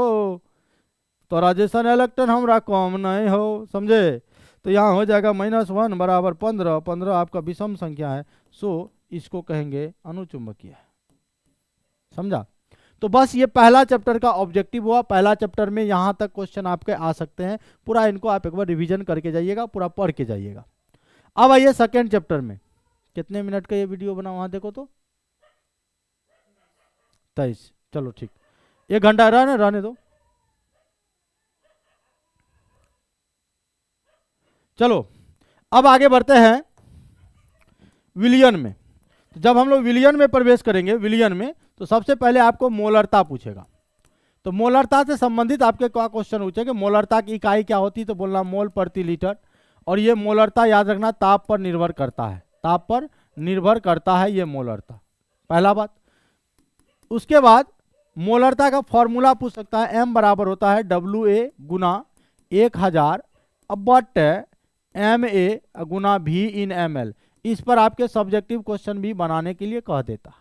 तोरा जैसन इलेक्ट्रॉन हमरा कम नहीं हो। समझे? तो यहाँ हो जाएगा -1 बराबर 15, 15 आपका विषम संख्या है, सो इसको कहेंगे अनुचुंबकीय। समझा? तो बस ये पहला चैप्टर का ऑब्जेक्टिव हुआ। पहला चैप्टर में यहाँ तक क्वेश्चन आपके आ सकते हैं, पूरा इनको आप एक बार रिवीजन करके जाइएगा, पूरा पढ़ के जाइएगा। अब आइए सेकेंड चैप्टर में। कितने मिनट का ये वीडियो बना वहां देखो तो 23। चलो ठीक, 1 घंटा रहने दो। चलो अब आगे बढ़ते हैं विलियन में। तो जब हम लोग विलियन में प्रवेश करेंगे, विलियन में, तो सबसे पहले आपको मोलरता पूछेगा। तो मोलरता से संबंधित आपके क्या क्वेश्चन पूछेंगे? मोलरता की इकाई क्या होती है? तो बोलना मोल प्रति लीटर। और ये मोलरता याद रखना ताप पर निर्भर करता है, ताप पर निर्भर करता है ये मोलरता, पहला बात। उसके बाद मोलरता का फॉर्मूला पूछ सकता है, M बराबर होता है WA Guna 1000 but MA Guna V in ml। इस पर आपके सब्जेक्टिव क्वेश्चन भी बनाने के लिए कह देता है।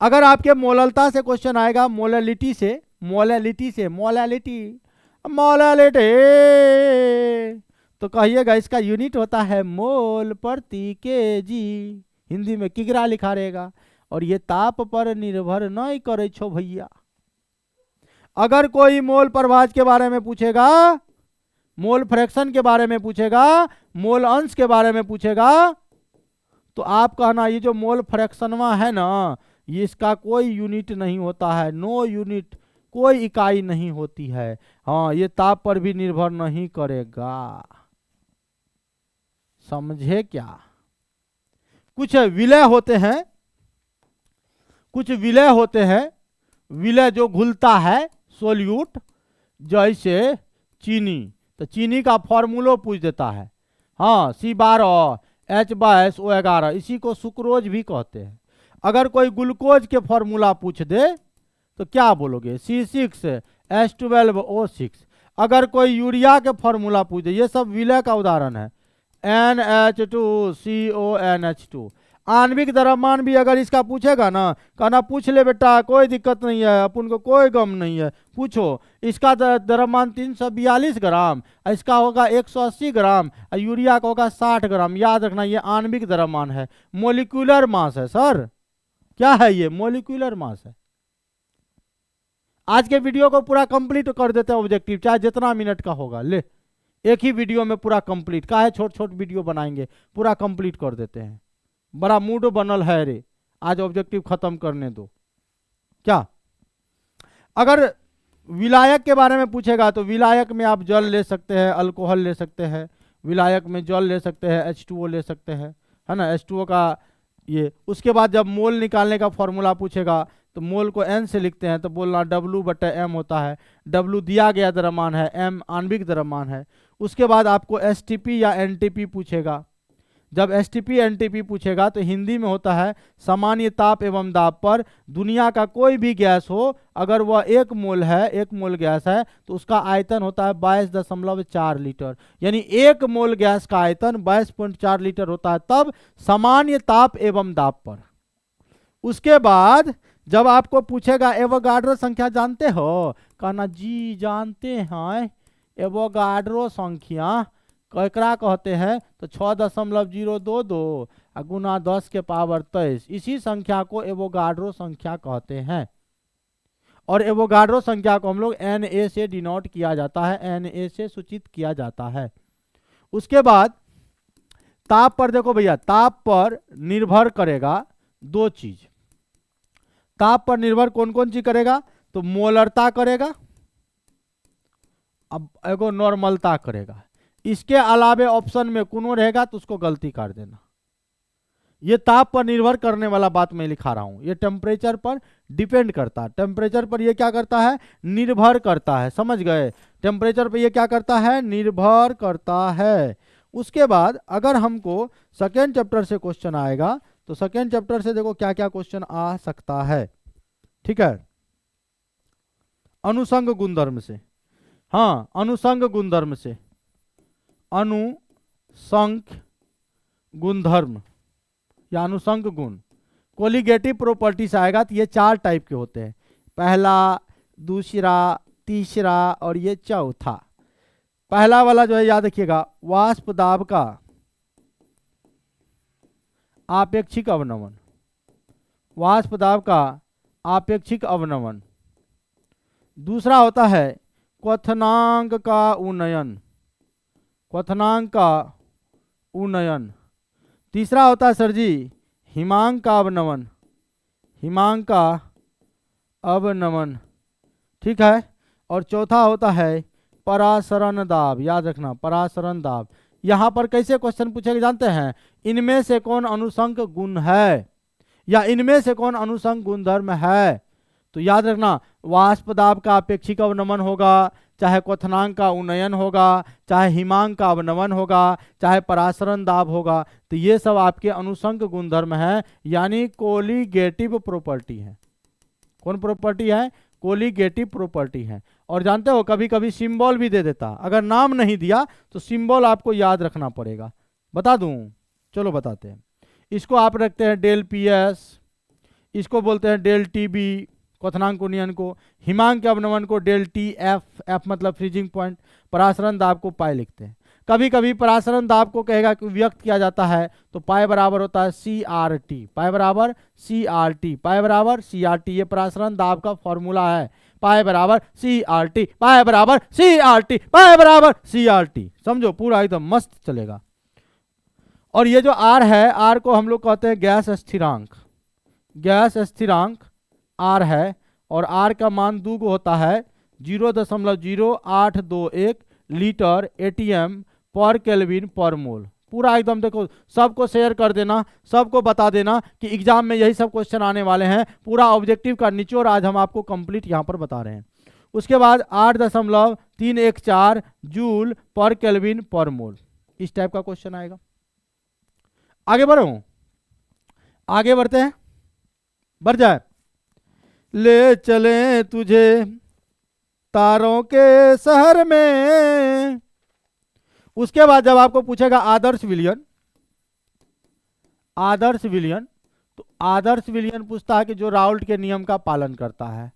अगर आपके मोललता से क्वेश्चन आएगा, मोलैलिटी से, मोलैलिटी से, मोलैलिटी, मोलैलिटी, तो कहिएगा इसका यूनिट होता है मोल प्रति केजी, हिंदी में किग्रा लिखा रहेगा। और ये ताप पर निर्भर नहीं करे छो भैया। अगर कोई मोल प्रभाज के बारे में पूछेगा, मोल फ्रैक्शन के बारे में पूछेगा, मोल अंश के बारे में पूछेगा, तो आप कहना ये जो मोल फ्रैक्शनवा है ना, ये इसका कोई यूनिट नहीं होता है, नो यूनिट, कोई इकाई नहीं होती है। हाँ, ये ताप पर भी निर्भर नहीं करेगा। समझे क्या? कुछ विलय होते हैं, कुछ विलय होते हैं, विलय जो घुलता है, सोल्यूट, जैसे चीनी, तो चीनी का फॉर्मूलो पूछ देता है। हाँ, C12 H22O11, इसी को सुक्रोज भी कहते हैं। अगर कोई ग्लूकोज के फॉर्मूला पूछ दे तो क्या बोलोगे? C6H12O6। अगर कोई यूरिया के फॉर्मूला पूछ दे, ये सब विलय का उदाहरण है, NH2CONH2। आणविक द्रव्यमान भी अगर इसका पूछेगा ना, कहना पूछ ले बेटा, कोई दिक्कत नहीं है, अपन को कोई गम नहीं है, पूछो। इसका द्रव्यमान 342 ग्राम, इसका होगा 180 ग्राम, यूरिया का होगा 60 ग्राम। याद रखना, ये आणविक द्रव्यमान है, मोलिकुलर मास है सर। क्या है ये? मोलिकुलर मास है। आज के वीडियो को पूरा कंप्लीट कर देते हैं ऑब्जेक्टिव, चाहे जितना मिनट का होगा। ले, एक ही वीडियो में पूरा कंप्लीट का है, छोट छोट वीडियो बनाएंगे, पूरा कंप्लीट कर देते हैं। बड़ा मूड बनल है रे, आज ऑब्जेक्टिव खत्म करने दो। क्या अगर विलायक के बारे में पूछेगा तो विलायक में आप जल ले सकते हैं, अल्कोहल ले सकते हैं, विलायक में जल ले सकते हैं, H2O ले सकते हैं, है ना, H2O का ये। उसके बाद जब मोल निकालने का फॉर्मूला पूछेगा तो मोल को n से लिखते हैं, तो बोलना W/m होता है। W दिया गया द्रव्यमान है, m आणविक द्रव्यमान है। उसके बाद आपको STP या NTP पूछेगा। जब STP NTP पूछेगा तो हिंदी में होता है सामान्य ताप एवं दाब पर दुनिया का कोई भी गैस हो, अगर वह 1 मोल है, 1 मोल गैस है, तो उसका आयतन होता है 22.4 लीटर। यानी 1 मोल गैस का आयतन 22.4 लीटर होता है, तब सामान्य ताप एवं दाब पर। उसके बाद जब आपको पूछेगा एवोगाड्रो संख्या जानते हो, कहना जी जानते हैं। एवोगाड्रो संख्या केकरा कहते हैं? तो 6.022 गुना 10 के पावर 23, इसी संख्या को एवोगाड्रो संख्या कहते हैं। और एवोगाड्रो संख्या को हम लोग Na से डिनोट किया जाता है, Na से सूचित किया जाता है। उसके बाद ताप पर देखो भैया, ताप पर निर्भर करेगा 2 चीज। ताप पर निर्भर कौन कौन चीज करेगा? तो मोलरता करेगा, अब एगो नॉर्मलता करेगा। इसके अलावे ऑप्शन में कोनो रहेगा तो उसको गलती कर देना। ये ताप पर निर्भर करने वाला बात मैं लिखा रहा हूं, ये टेम्परेचर पर डिपेंड करता है। टेम्परेचर पर ये क्या करता है? निर्भर करता है। समझ गए? टेम्परेचर पर ये क्या करता है? निर्भर करता है। उसके बाद अगर हमको सेकेंड चैप्टर से क्वेश्चन आएगा तो सेकेंड चैप्टर से देखो क्या क्या क्वेश्चन आ सकता है। ठीक है, अनुसंग गुणधर्म से। हाँ, अनुसंग गुणधर्म से, अनुसंग गुणधर्म या अनुसंग गुण, कोलिगेटिव प्रॉपर्टीज आएगा। तो ये 4 टाइप के होते हैं, पहला, दूसरा, तीसरा और ये चौथा। पहला वाला जो है याद रखिएगा, वाष्प दाब का आपेक्षिक अवनमन, वाष्प दाब का आपेक्षिक अवनमन। दूसरा होता है क्वथनांक का उन्नयन, क्वथनांक का उन्नयन। तीसरा होता है सर जी हिमांक का अवनमन, हिमांक का अवनमन। ठीक है, और चौथा होता है परासरण दाब। याद रखना, परासरण दाब। यहां पर कैसे क्वेश्चन पूछेंगे जानते हैं? इनमें से कौन अनुसंग गुण है या इनमें से कौन अनुसंग गुणधर्म है। तो याद रखना, वाष्प दाब का अपेक्षिक अवनमन होगा, चाहे क्वथनांक का उन्नयन होगा, चाहे हिमांक का अवनमन होगा, चाहे परासरण दाब होगा। तो ये सब आपके अनुसंग गुणधर्म है, यानी कोलिगेटिव प्रॉपर्टी है। कौन प्रॉपर्टी है? कोलिगेटिव प्रॉपर्टी है। और जानते हो कभी कभी सिंबल भी दे देता, अगर नाम नहीं दिया तो सिंबल आपको याद रखना पड़ेगा। बता दूं? चलो बताते हैं। इसको आप रखते हैं डेल PS, इसको बोलते हैं डेल TB क्वथनांक उन्नयन को, हिमांक के अवनमन को डेल TF, F मतलब फ्रीजिंग पॉइंट, परासरण दाब को पाई लिखते हैं। कभी कभी परासरण दाब को कहेगा कि व्यक्त किया जाता है तो पाई बराबर होता है CRT, पाई बराबर CRT, पाई बराबर CRT। ये परासरण दाब का फॉर्मूला है, पाई बराबर CRT, पाई बराबर CRT, पाई बराबर CRT। समझो, पूरा एकदम मस्त चलेगा। और ये जो R है, R को हम लोग कहते हैं गैस स्थिरांक, गैस स्थिरांक R है। और R का मान 2 को होता है 0.0821 लीटर ATM पर केल्विन पर मोल। पूरा एकदम देखो, सबको शेयर कर देना, सबको बता देना कि एग्जाम में यही सब क्वेश्चन आने वाले हैं। पूरा ऑब्जेक्टिव का निचोड़ आज हम आपको कंप्लीट यहाँ पर बता रहे हैं। उसके बाद 8.314 जूल पर केल्विन पर मोल, इस टाइप का क्वेश्चन आएगा। आगे बढ़ो, आगे बढ़ते हैं, बढ़ जाए। ले चले तुझे तारों के शहर में। उसके बाद जब आपको पूछेगा आदर्श विलयन, आदर्श विलयन, तो आदर्श विलयन पूछता है कि जो राउल्ट के नियम का पालन करता है,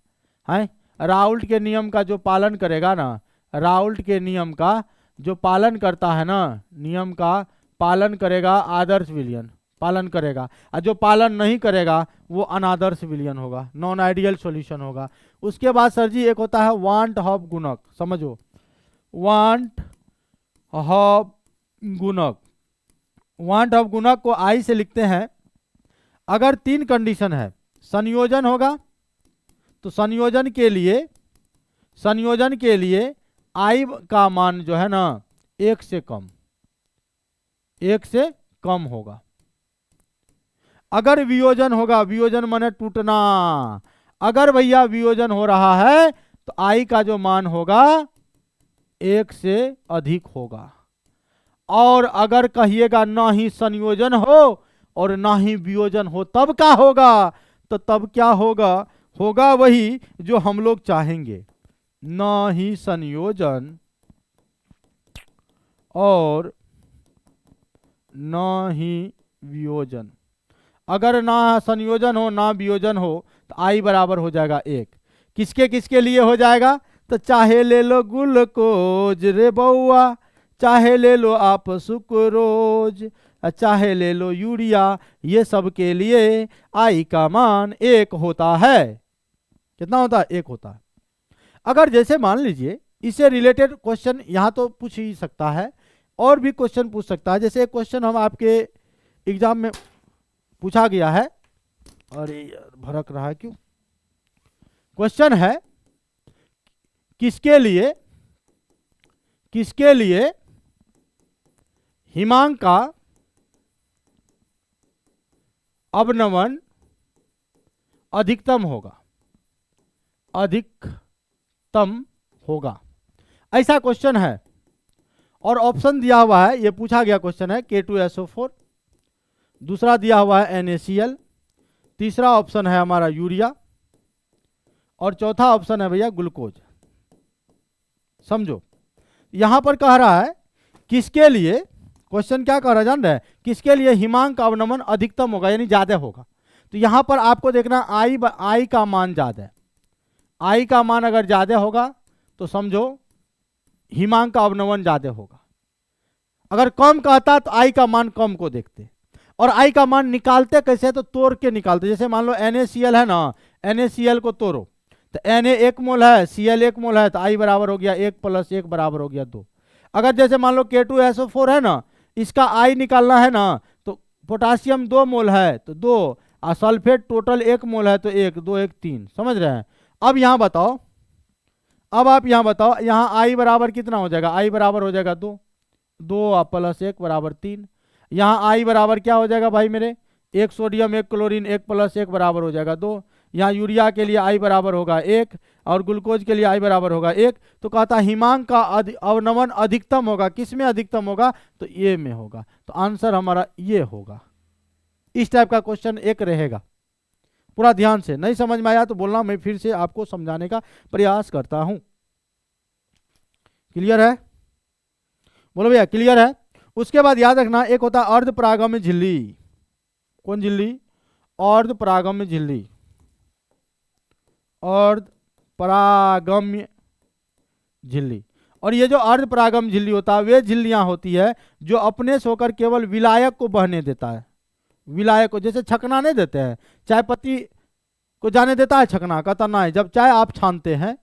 राउल्ट के नियम का जो पालन करेगा ना, राउल्ट के नियम का जो पालन करता है ना, नियम का पालन करेगा आदर्श विलयन, पालन करेगा। और जो पालन नहीं करेगा वो अनादर्श विलयन होगा, नॉन आइडियल सॉल्यूशन होगा। उसके बाद सर जी एक होता है वांट हॉफ गुणक, समझो, वांट हॉफ गुणक। वांट हॉफ गुणक को आई से लिखते हैं। अगर 3 कंडीशन है, संयोजन होगा तो संयोजन के लिए आई का मान जो है ना 1 से कम होगा। अगर वियोजन होगा, वियोजन माने टूटना, अगर भैया वियोजन हो रहा है तो आई का जो मान होगा 1 से अधिक होगा। और अगर कहिएगा ना ही संयोजन हो और ना ही वियोजन हो, तब क्या होगा? तो तब क्या होगा? होगा वही जो हम लोग चाहेंगे, ना ही संयोजन और ना ही वियोजन। अगर ना संयोजन हो ना वियोजन हो तो आई बराबर हो जाएगा 1। किसके किसके लिए हो जाएगा? तो चाहे ले लो ग्लूकोज रे बउआ, चाहे ले लो आप सुक्रोज, चाहे ले लो यूरिया, ये सब के लिए आई का मान 1 होता है। कितना होता है? 1 होता है। अगर जैसे मान लीजिए इससे रिलेटेड क्वेश्चन यहाँ तो पूछ ही सकता है, और भी क्वेश्चन पूछ सकता है। जैसे एक क्वेश्चन हम आपके एग्जाम में पूछा गया है, अरे यार भड़क रहा है क्यों? क्वेश्चन है किसके लिए हिमांक का अवनमन अधिकतम होगा, ऐसा क्वेश्चन है। और ऑप्शन दिया हुआ है, ये पूछा गया क्वेश्चन है K2SO4, दूसरा दिया हुआ है NaCl, तीसरा ऑप्शन है हमारा यूरिया, और चौथा ऑप्शन है भैया ग्लूकोज। समझो, यहां पर कह रहा है किसके लिए, क्वेश्चन क्या कह रहा है जान रहे हैं? किसके लिए हिमांक का अवनमन अधिकतम होगा, यानी ज्यादा होगा। तो यहां पर आपको देखना आई का मान ज्यादा है। आई का मान अगर ज्यादा होगा तो समझो हिमांक का अवनमन ज्यादा होगा। अगर कम कहता तो आई का मान कम को देखते, और आई का मान निकालते कैसे? तो तोड़ के निकालते। जैसे मान लो NaCl है ना, NaCl को तोड़ो तो Na 1 मोल है, Cl 1 मोल है, तो आई बराबर हो गया 1 + 1 बराबर हो गया 2। अगर जैसे मान लो K2SO4 है ना, इसका आई निकालना है ना, तो पोटासियम 2 मोल है तो 2, और सल्फेट टोटल 1 मोल है तो 1, 2 1 3। समझ रहे हैं? अब यहां बताओ, अब आप यहां बताओ, यहां आई बराबर कितना हो जाएगा? आई बराबर हो जाएगा 2, 2 + 1 बराबर 3। यहाँ आई बराबर क्या हो जाएगा भाई मेरे? 1 सोडियम 1 क्लोरीन, 1 + 1 बराबर हो जाएगा 2। यहाँ यूरिया के लिए आई बराबर होगा 1, और ग्लूकोज के लिए आई बराबर होगा 1। तो कहता हिमांक का अवनमन अधिकतम होगा। किस में अधिकतम होगा? तो ये में होगा। तो आंसर हमारा ये होगा। इस टाइप का क्वेश्चन एक रहेगा। पूरा ध्यान से, नहीं समझ में आया तो बोलना, मैं फिर से आपको समझाने का प्रयास करता हूं। क्लियर है? बोलो भैया क्लियर है? उसके बाद याद रखना, एक होता है अर्धपरागम्य झिल्ली। कौन झिल्ली? अर्धपरागम्य झिल्ली। अर्धपरागम्य झिल्ली। और ये जो अर्धपरागम्य झिल्ली होता है, वे झिल्लियां होती है जो अपने से होकर केवल विलायक को बहने देता है। विलायक को, जैसे छकना नहीं देते हैं, चाय पत्ती को जाने देता है छकना? कहता नहीं। जब चाय आप छानते हैं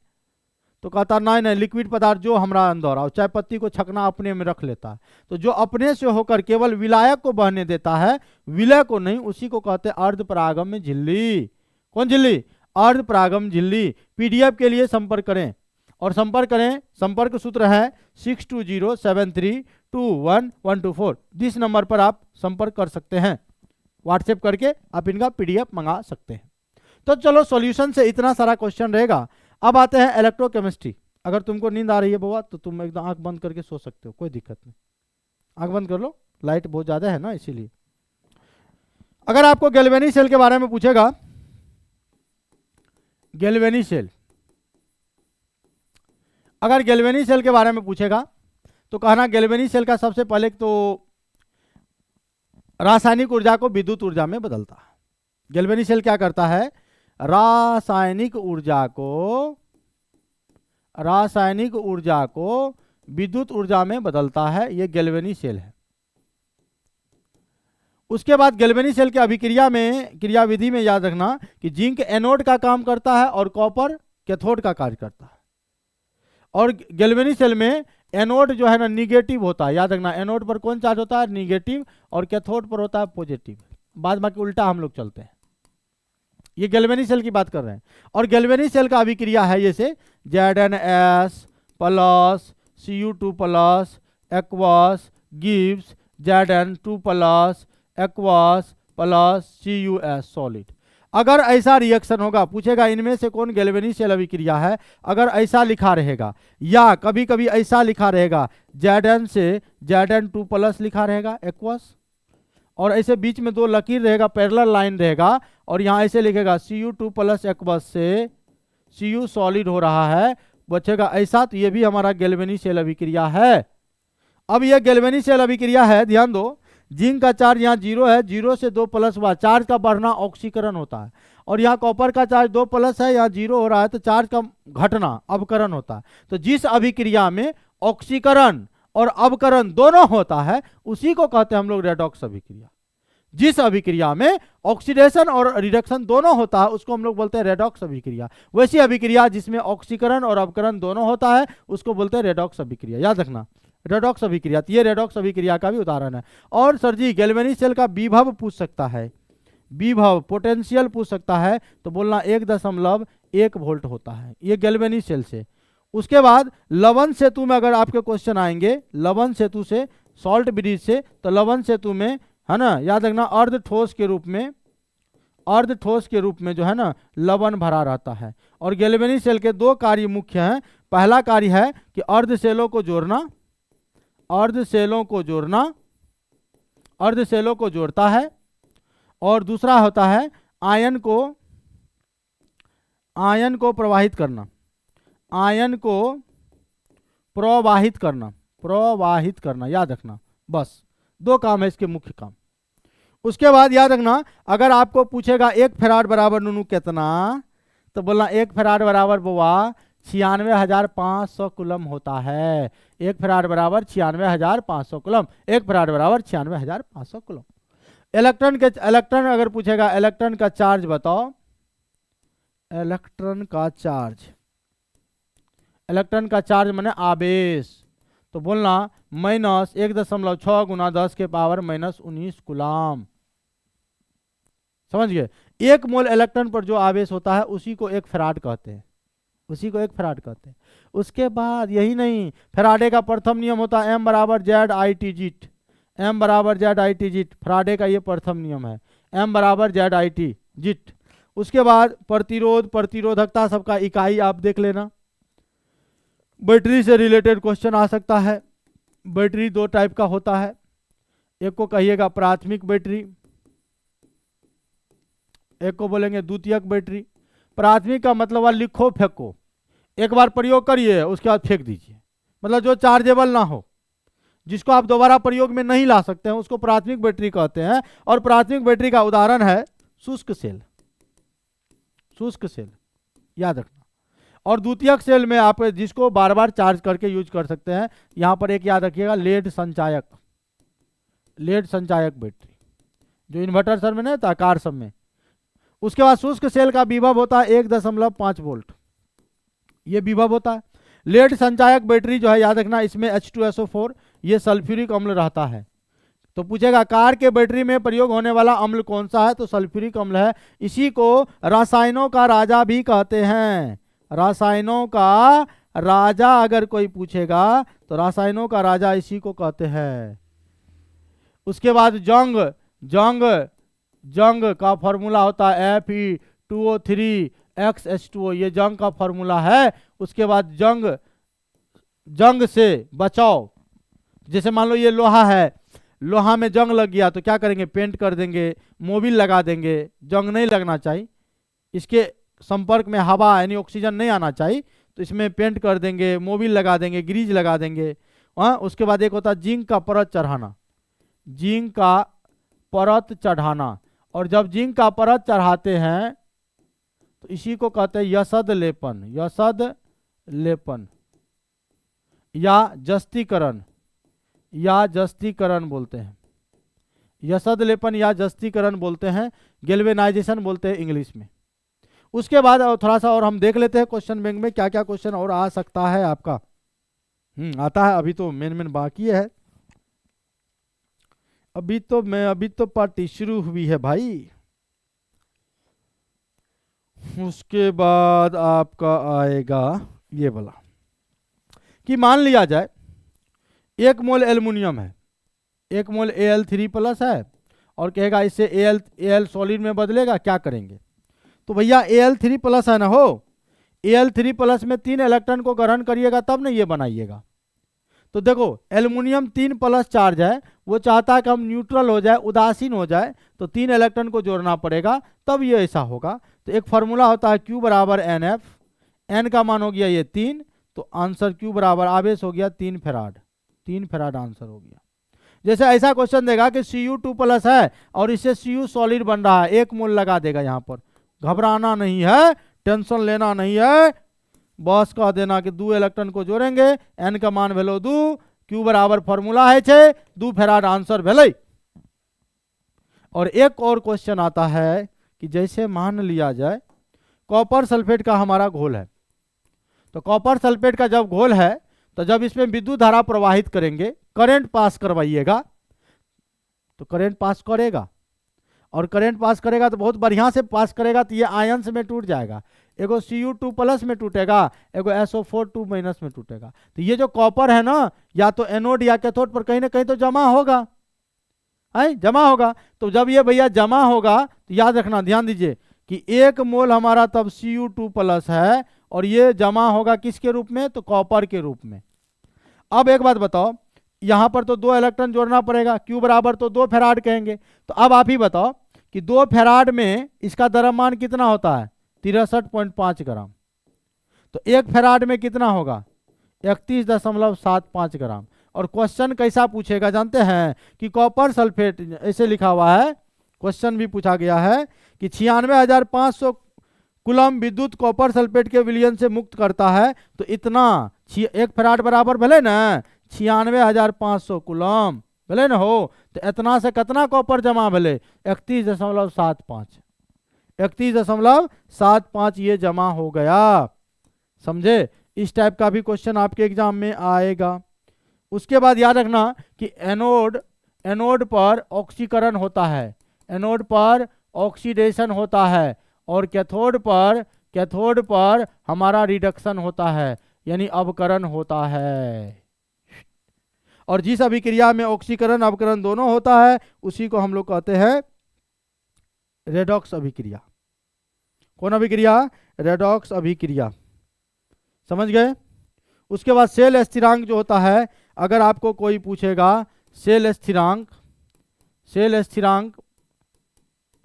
तो कहता नहीं लिक्विड पदार्थ जो हमारा अंदर आओ, चाय पत्ती को छकना अपने में रख लेता है। तो जो अपने से होकर केवल विलायक को बहने देता है, विलय को नहीं, उसी को कहते हैं अर्धपरागम्य झिल्ली। कौन झिल्ली? अर्धपरागम्य झिल्ली। पीडीएफ के लिए संपर्क करें, और संपर्क करें, संपर्क सूत्र है 6207321124। जिस नंबर पर आप संपर्क कर सकते हैं, व्हाट्सएप करके आप इनका पीडीएफ मंगा सकते हैं। तो चलो सॉल्यूशन से इतना सारा क्वेश्चन रहेगा। अब आते हैं इलेक्ट्रोकेमिस्ट्री। अगर तुमको नींद आ रही है बुआ तो तुम एकदम आंख बंद करके सो सकते हो, कोई दिक्कत नहीं, आंख बंद कर लो, लाइट बहुत ज़्यादा है ना इसीलिए। अगर आपको गैल्वेनी सेल के बारे में पूछेगा, गैल्वेनी सेल, अगर गैल्वेनी सेल के बारे में पूछेगा तो कहना गैल्वेनी सेल का सबसे पहले तो रासायनिक ऊर्जा को विद्युत ऊर्जा में बदलता है। गैल्वेनी सेल क्या करता है, रासायनिक ऊर्जा को विद्युत ऊर्जा में बदलता है, ये गैल्वेनी सेल है। उसके बाद गैल्वेनी सेल के अभिक्रिया में, क्रियाविधि में याद रखना कि जिंक एनोड का काम करता है और कॉपर कैथोड का कार्य करता है। और गैल्वेनी सेल में एनोड जो है ना निगेटिव होता है, याद रखना, एनोड पर कौन चार्ज होता है, निगेटिव, और कैथोड पर होता है पॉजिटिव। बाद बाकी उल्टा हम लोग चलते हैं, ये गैल्वेनी सेल की बात कर रहे हैं। और गैल्वेनी सेल का अभिक्रिया है जैसे ZnS plus Cu2 plus aqueous gives Zn2 plus aqueous plus CuS solid. अगर ऐसा रिएक्शन होगा, पूछेगा इनमें से कौन गैल्वेनी सेल अभिक्रिया है, अगर ऐसा लिखा रहेगा या कभी कभी ऐसा लिखा रहेगा Zn से Zn2 प्लस लिखा रहेगा एक्वस, और ऐसे बीच में दो लकीर रहेगा, पैरेलल लाइन रहेगा, और यहाँ ऐसे लिखेगा Cu2 प्लस एक्वस से Cu सॉलिड हो रहा है, बचेगा ऐसा, तो ये भी हमारा गैल्वेनी सेल अभिक्रिया है। अब ये गैल्वेनी सेल अभिक्रिया है, ध्यान दो, जिंक का चार्ज यहाँ 0 है, 0 से 2 प्लस हुआ, चार्ज का बढ़ना ऑक्सीकरण होता है। और यहाँ कॉपर का चार्ज 2 प्लस है, यहाँ 0 हो रहा है, तो चार्ज का घटना अवकरण होता है। तो जिस अभिक्रिया में ऑक्सीकरण और अवकरण दोनों होता है उसी को कहते हैं हम लोग रेडॉक्स अभिक्रिया। जिस अभिक्रिया में ऑक्सीडेशन और रिडक्शन दोनों होता है उसको हम लोग बोलते हैं रेडॉक्स अभिक्रिया। वैसी अभिक्रिया जिसमें ऑक्सीकरण और अवकरण दोनों होता है उसको बोलते हैं रेडॉक्स अभिक्रिया, याद रखना, रेडॉक्स अभिक्रिया। ये रेडॉक्स अभिक्रिया का भी उदाहरण है। और सर जी गैल्वेनी सेल का विभव पूछ सकता है, विभव पोटेंशियल पूछ सकता है, तो बोलना 1.1 वोल्ट होता है, ये गैल्वेनी सेल से। उसके बाद लवण सेतु में अगर आपके क्वेश्चन आएंगे, लवण सेतु से, सॉल्ट ब्रिज से, तो लवण सेतु में है ना, याद रखना अर्ध ठोस के रूप में, अर्ध ठोस के रूप में जो है ना लवण भरा रहता है। और गैल्वेनी सेल के दो कार्य मुख्य हैं। पहला कार्य है कि अर्ध सेलों को जोड़ना, अर्ध सेलों को जोड़ना, अर्ध सेलों को जोड़ता है। और दूसरा होता है आयन को प्रवाहित करना, आयन को प्रवाहित करना, प्रवाहित करना, याद रखना, बस दो काम है इसके मुख्य काम। उसके बाद याद रखना अगर आपको पूछेगा 1 फैराड बराबर नूनू कितना, तो बोलना 1 फैराड बराबर बुआ 96,500 कूलम होता है। 1 फैराड बराबर 96,500 कूलम, 1 फैराड बराबर 96,500 कूलम। इलेक्ट्रॉन अगर पूछेगा इलेक्ट्रॉन का चार्ज बताओ, इलेक्ट्रॉन का चार्ज, इलेक्ट्रॉन का चार्ज माने आवेश, तो बोलना -1.6 गुना 10 के पावर -19 कूलम। समझ गए? 1 मोल इलेक्ट्रॉन पर जो आवेश होता है उसी को 1 फैराड कहते हैं, उसी को 1 फैराड कहते हैं। उसके बाद यही नहीं, फैराडे का प्रथम नियम होता है M बराबर ZIT जीट, M बराबर ZIT जीट, फैराडे का ये प्रथम नियम है, M बराबर ZIT जीट। उसके बाद प्रतिरोध, प्रतिरोधकता सबका इकाई आप देख लेना। बैटरी से रिलेटेड क्वेश्चन आ सकता है। बैटरी 2 टाइप का होता है, एक को कहिएगा प्राथमिक बैटरी, एक को बोलेंगे द्वितीयक बैटरी। प्राथमिक का मतलब लिखो फेंको, एक बार प्रयोग करिए उसके बाद फेंक दीजिए, मतलब जो चार्जेबल ना हो, जिसको आप दोबारा प्रयोग में नहीं ला सकते हैं उसको प्राथमिक बैटरी कहते हैं। और प्राथमिक बैटरी का उदाहरण है शुष्क सेल, शुष्क सेल, याद रखना। और द्वितीयक सेल में आप जिसको बार बार चार्ज करके यूज कर सकते हैं, यहां पर एक याद रखिएगा लेड संचायक, लेड संचायक बैटरी जो इन्वर्टर सर में नहीं था, कार सब में। उसके बाद शुष्क सेल का विभव होता है 1.5 वोल्ट, ये विभव होता है। लेड संचायक बैटरी जो है याद रखना, इसमें H2SO4 ये सल्फ्यूरिक अम्ल रहता है। तो पूछेगा कार के बैटरी में प्रयोग होने वाला अम्ल कौन सा है, तो सल्फ्यूरिक अम्ल है। इसी को रसायनों का राजा भी कहते हैं, रसायनों का राजा अगर कोई पूछेगा तो रसायनों का राजा इसी को कहते हैं। उसके बाद जंग, जंग, जंग का फॉर्मूला होता है Fe2O3 XH2O, ये जंग का फॉर्मूला है। उसके बाद जंग से बचाओ, जैसे मान लो ये लोहा है, लोहा में जंग लग गया तो क्या करेंगे, पेंट कर देंगे, मोबिल लगा देंगे, जंग नहीं लगना चाहिए, इसके संपर्क में हवा यानी ऑक्सीजन नहीं आना चाहिए, तो इसमें पेंट कर देंगे, मोबिल लगा देंगे, ग्रीज लगा देंगे। उसके बाद एक होता है जिंक का परत चढ़ाना, जिंक का परत चढ़ाना, और जब जिंक का परत चढ़ाते हैं तो इसी को कहते हैं यशद लेपन, यशद लेपन या जस्तीकरण, या जस्तीकरण बोलते हैं, यशद लेपन या जस्तीकरण बोलते हैं, गैल्वेनाइजेशन बोलते हैं इंग्लिश में। उसके बाद थोड़ा सा और हम देख लेते हैं क्वेश्चन बैंक में क्या क्या क्वेश्चन और आ सकता है आपका। आता है, अभी तो मेन बाकी है, अभी तो पार्टी शुरू हुई है भाई। उसके बाद आपका आएगा ये वाला कि मान लिया जाए 1 मोल एल्युमिनियम है, 1 मोल Al3+ है, और कहेगा इससे Al सॉलिड में बदलेगा, क्या करेंगे। तो भैया Al3+ है ना हो, Al3+ में 3 इलेक्ट्रॉन को ग्रहण करिएगा तब ना ये बनाइएगा। तो देखो एल्युमिनियम 3+ चार्ज है, वो चाहता है कि हम न्यूट्रल हो जाए, उदासीन हो जाए, तो 3 इलेक्ट्रॉन को जोड़ना पड़ेगा तब ये ऐसा होगा। तो एक फॉर्मूला होता है Q बराबर NF, N का मान हो गया ये 3, तो आंसर Q बराबर आवेश हो गया 3 फैराड, 3 फैराड आंसर हो गया। जैसे ऐसा क्वेश्चन देगा कि Cu2+ है और इससे Cu सॉलिड बन रहा है, 1 मोल लगा देगा यहाँ पर, घबराना नहीं है, टेंशन लेना नहीं है, बस कह देना कि 2 इलेक्ट्रॉन को जोड़ेंगे, N का मान भेलो 2, Q बराबर फॉर्मूला है 6, 2 फैराड आंसर भेले। और एक और क्वेश्चन आता है कि जैसे मान लिया जाए कॉपर सल्फेट का हमारा घोल है, तो कॉपर सल्फेट का जब घोल है तो जब इसमें विद्युत धारा प्रवाहित करेंगे, करंट पास करवाइएगा, तो करंट पास करेगा, और करंट पास करेगा तो बहुत बढ़िया से पास करेगा, तो ये आयंस में टूट जाएगा, एगो Cu2+ में टूटेगा, एगो SO4 2- में टूटेगा। तो ये जो कॉपर है ना, या तो एनोड या कैथोड पर कहीं ना कहीं तो जमा होगा, है जमा होगा। तो जब ये भैया जमा होगा तो याद रखना, ध्यान दीजिए कि 1 मोल हमारा तब Cu2+ है, और ये जमा होगा किसके रूप में, तो कॉपर के रूप में। अब एक बात बताओ, यहां पर तो 2 इलेक्ट्रॉन जोड़ना पड़ेगा, Q बराबर तो 2 फैराड कहेंगे, तो अब आप ही बताओ कि 2 फैराड में इसका द्रव्यमान कितना होता है, 63.5 ग्राम, तो 1 फैराड में कितना होगा, 31.75 ग्राम। और क्वेश्चन कैसा पूछेगा जानते हैं कि कॉपर सल्फेट, ऐसे लिखा हुआ है, क्वेश्चन भी पूछा गया है कि 96,500 कूलम विद्युत कॉपर सल्फेट के विलयन से मुक्त करता है, तो इतना 1 फैराड बराबर भले ना 96,500 कूलम भले ना हो, तो इतना से कितना कॉपर जमा भले, 31.75, 31.75 ये जमा हो गया, समझे। इस टाइप का भी क्वेश्चन आपके एग्जाम में आएगा। उसके बाद याद रखना कि एनोड पर ऑक्सीकरण होता है, एनोड पर ऑक्सीडेशन होता है, और कैथोड पर हमारा रिडक्शन होता है, यानी अवकरण होता है। और जिस अभिक्रिया में ऑक्सीकरण अवकरण दोनों होता है उसी को हम लोग कहते हैं रेडॉक्स अभिक्रिया। कौन अभिक्रिया, रेडॉक्स अभिक्रिया, समझ गए। उसके बाद सेल स्थिरांक जो होता है, अगर आपको कोई पूछेगा सेल स्थिरांक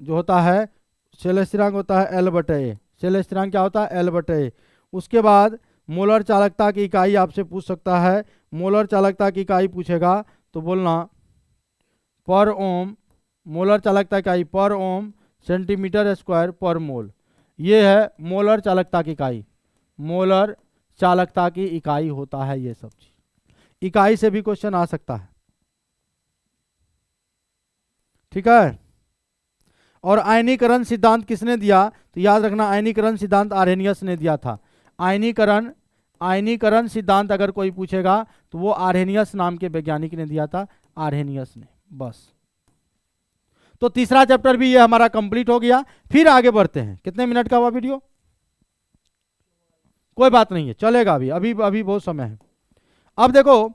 जो होता है, सेल स्थिरांक होता है L/A, सेल स्थिरांक क्या होता है, L/A। उसके बाद मोलर चालकता की इकाई आपसे पूछ सकता है, मोलर चालकता की इकाई पूछेगा तो बोलना पर ओम, मोलर चालकता इकाई पर ओम सेंटीमीटर स्क्वायर पर मोल, ये है मोलर चालकता की इकाई, मोलर चालकता की इकाई होता है ये सब चीज। इकाई से भी क्वेश्चन आ सकता है, ठीक है। और आयनीकरण सिद्धांत किसने दिया, तो याद रखना आयनीकरण सिद्धांत आर्हेनियस ने दिया था। आयनीकरण सिद्धांत अगर कोई पूछेगा तो वो आर्हेनियस नाम के वैज्ञानिक ने दिया था, आर्हेनियस ने, बस। तो तीसरा चैप्टर भी ये हमारा कंप्लीट हो गया। फिर आगे बढ़ते हैं। कितने मिनट का हुआ वीडियो, कोई बात नहीं है, चलेगा, अभी बहुत समय है। अब देखो,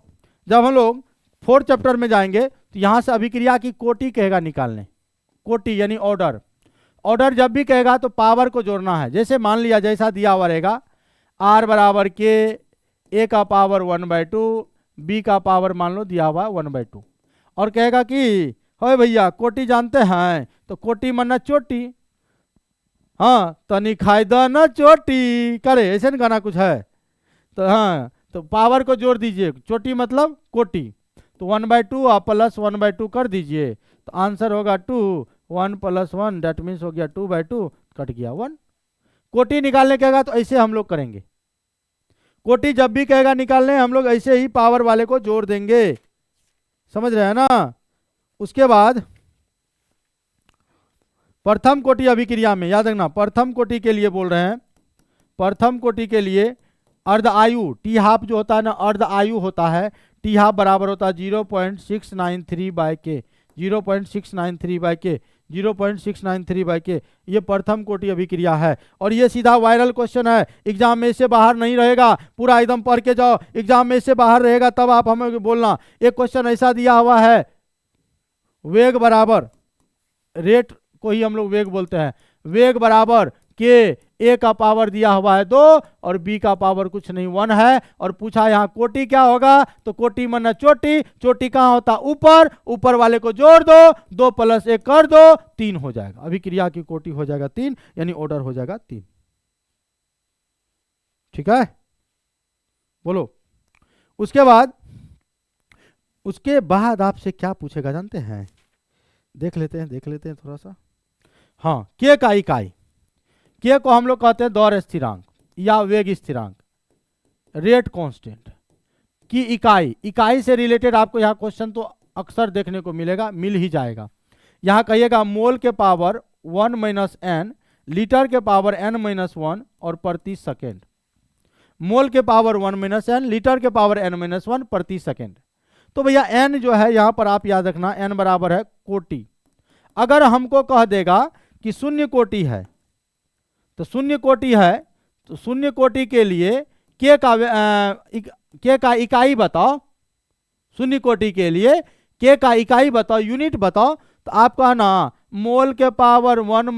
जब हम लोग 4th चैप्टर में जाएंगे तो यहां से अभिक्रिया की कोटि कहेगा निकालने, कोटि यानी ऑर्डर। ऑर्डर जब भी कहेगा तो पावर को जोड़ना है। जैसे मान लिया जैसा दिया हुआ रहेगा r बराबर के a का पावर 1/2, b का पावर मान लो दिया हुआ 1/2, और कहेगा कि हो भैया कोटि जानते हैं, तो कोटि मना चोटी, हाँ तनी खाई द न चोटी करे, ऐसे न गाना कुछ है। तो हाँ, तो पावर को जोड़ दीजिए, चोटी मतलब कोटि, तो 1/2 आप प्लस 1/2 कर दीजिए, तो आंसर होगा 2, 1 + 1 डेट मीन्स हो गया 2/2, कट गया 1। कोटि निकालने कहेगा तो ऐसे हम लोग करेंगे, कोटि जब भी कहेगा निकालने हम लोग ऐसे ही पावर वाले को जोड़ देंगे, समझ रहे हैं ना। उसके बाद प्रथम कोटि अभिक्रिया में याद रखना, प्रथम कोटि के लिए बोल रहे हैं, प्रथम कोटि के लिए अर्ध आयु टी हाफ जो होता है ना, अर्ध आयु होता है, टी हाफ बराबर होता है 0.693/k, 0.693/k, 0.693/k, ये प्रथम कोटि अभिक्रिया है। और ये सीधा वायरल क्वेश्चन है, एग्जाम में इससे बाहर नहीं रहेगा, पूरा एकदम पढ़ के जाओ, एग्जाम में इससे बाहर रहेगा तब आप हमें बोलना। एक क्वेश्चन ऐसा दिया हुआ है, वेग बराबर, रेट को ही हम लोग वेग बोलते हैं, वेग बराबर के ए का पावर दिया हुआ है 2 और बी का पावर कुछ नहीं 1 है, और पूछा यहाँ कोटि क्या होगा, तो कोटि माना चोटी, चोटी कहाँ होता ऊपर, ऊपर वाले को जोड़ दो, 2 + 1 कर दो, 3 हो जाएगा, अभिक्रिया की कोटि हो जाएगा 3, यानी ऑर्डर हो जाएगा 3। ठीक है, बोलो। उसके बाद आपसे क्या पूछेगा जानते हैं, देख लेते हैं थोड़ा सा। हाँ, के का इकाई, के को हम लोग कहते हैं दौर स्थिरांक या वेग स्थिरांक, रेट कांस्टेंट की इकाई, इकाई से रिलेटेड आपको यहाँ क्वेश्चन तो अक्सर देखने को मिलेगा, मिल ही जाएगा। यहाँ कहिएगा मोल के पावर 1 - n, लीटर के पावर n-1 और प्रति सेकेंड, मोल के पावर 1 - n, लीटर के पावर n-1 प्रति सेकेंड। तो भैया n जो है यहाँ पर आप याद रखना, n बराबर है कोटि। अगर हमको कह देगा कि शून्य कोटि है, तो शून्य कोटि है, तो शून्य कोटि के लिए के का इकाई बताओ, शून्य कोटि के लिए के का इकाई बताओ, यूनिट बताओ, तो आप कहना मोल के पावर 1 -